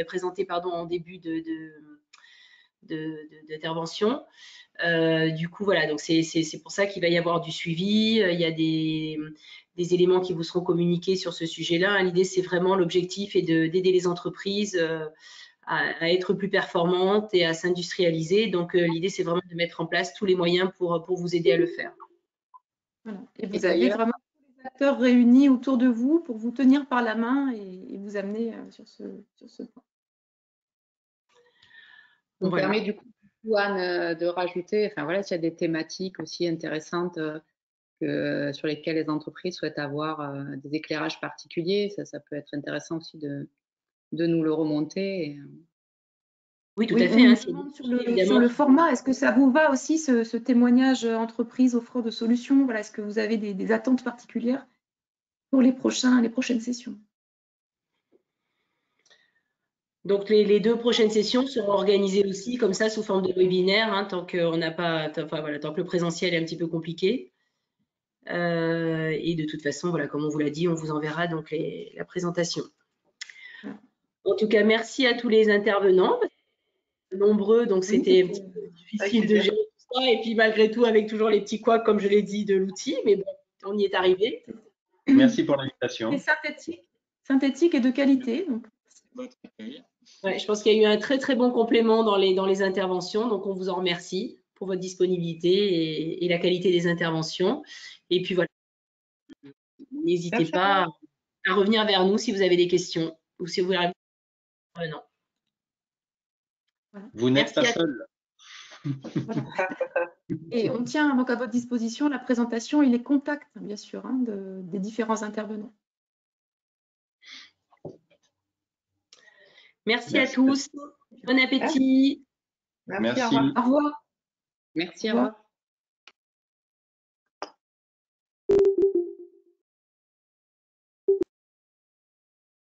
présenté en début d'intervention. Du coup, voilà, donc c'est pour ça qu'il va y avoir du suivi. Il y a des éléments qui vous seront communiqués sur ce sujet-là. L'idée, c'est vraiment l'objectif est d'aider les entreprises à être plus performantes et à s'industrialiser. Donc, l'idée, c'est vraiment de mettre en place tous les moyens pour vous aider à le faire. Voilà. Et vous avez vraiment tous les acteurs réunis autour de vous pour vous tenir par la main et vous amener sur ce point. Ça me permet du coup, Anne, de rajouter, enfin voilà, s'il y a des thématiques aussi intéressantes sur lesquelles les entreprises souhaitent avoir des éclairages particuliers, ça peut être intéressant aussi de nous le remonter. Oui, tout à fait. Hein, sur le format, est-ce que ça vous va aussi ce témoignage entreprise offreur de solutions? Voilà, est-ce que vous avez des attentes particulières pour les prochaines sessions? Donc, les 2 prochaines sessions seront organisées aussi comme ça sous forme de webinaire, hein, tant que le présentiel est un petit peu compliqué. Et de toute façon, voilà, comme on vous l'a dit, on vous enverra donc la présentation. En tout cas, merci à tous les intervenants. Nombreux, donc c'était un petit peu difficile de gérer tout ça. Et puis malgré tout, avec toujours les petits couacs, comme je l'ai dit, de l'outil, mais bon, on y est arrivé. Merci pour l'invitation. C'est synthétique et de qualité. Donc. Ouais, je pense qu'il y a eu un très très bon complément dans les interventions, donc on vous en remercie pour votre disponibilité et la qualité des interventions. Et puis voilà, n'hésitez pas à revenir vers nous si vous avez des questions ou si vous voulez répondre. Non. Voilà. Vous n'êtes pas seul. Voilà. Et on tient donc à votre disposition la présentation et les contacts, bien sûr, hein, des différents intervenants. Merci à tous. Bon appétit. Merci. Au revoir. Merci, au revoir.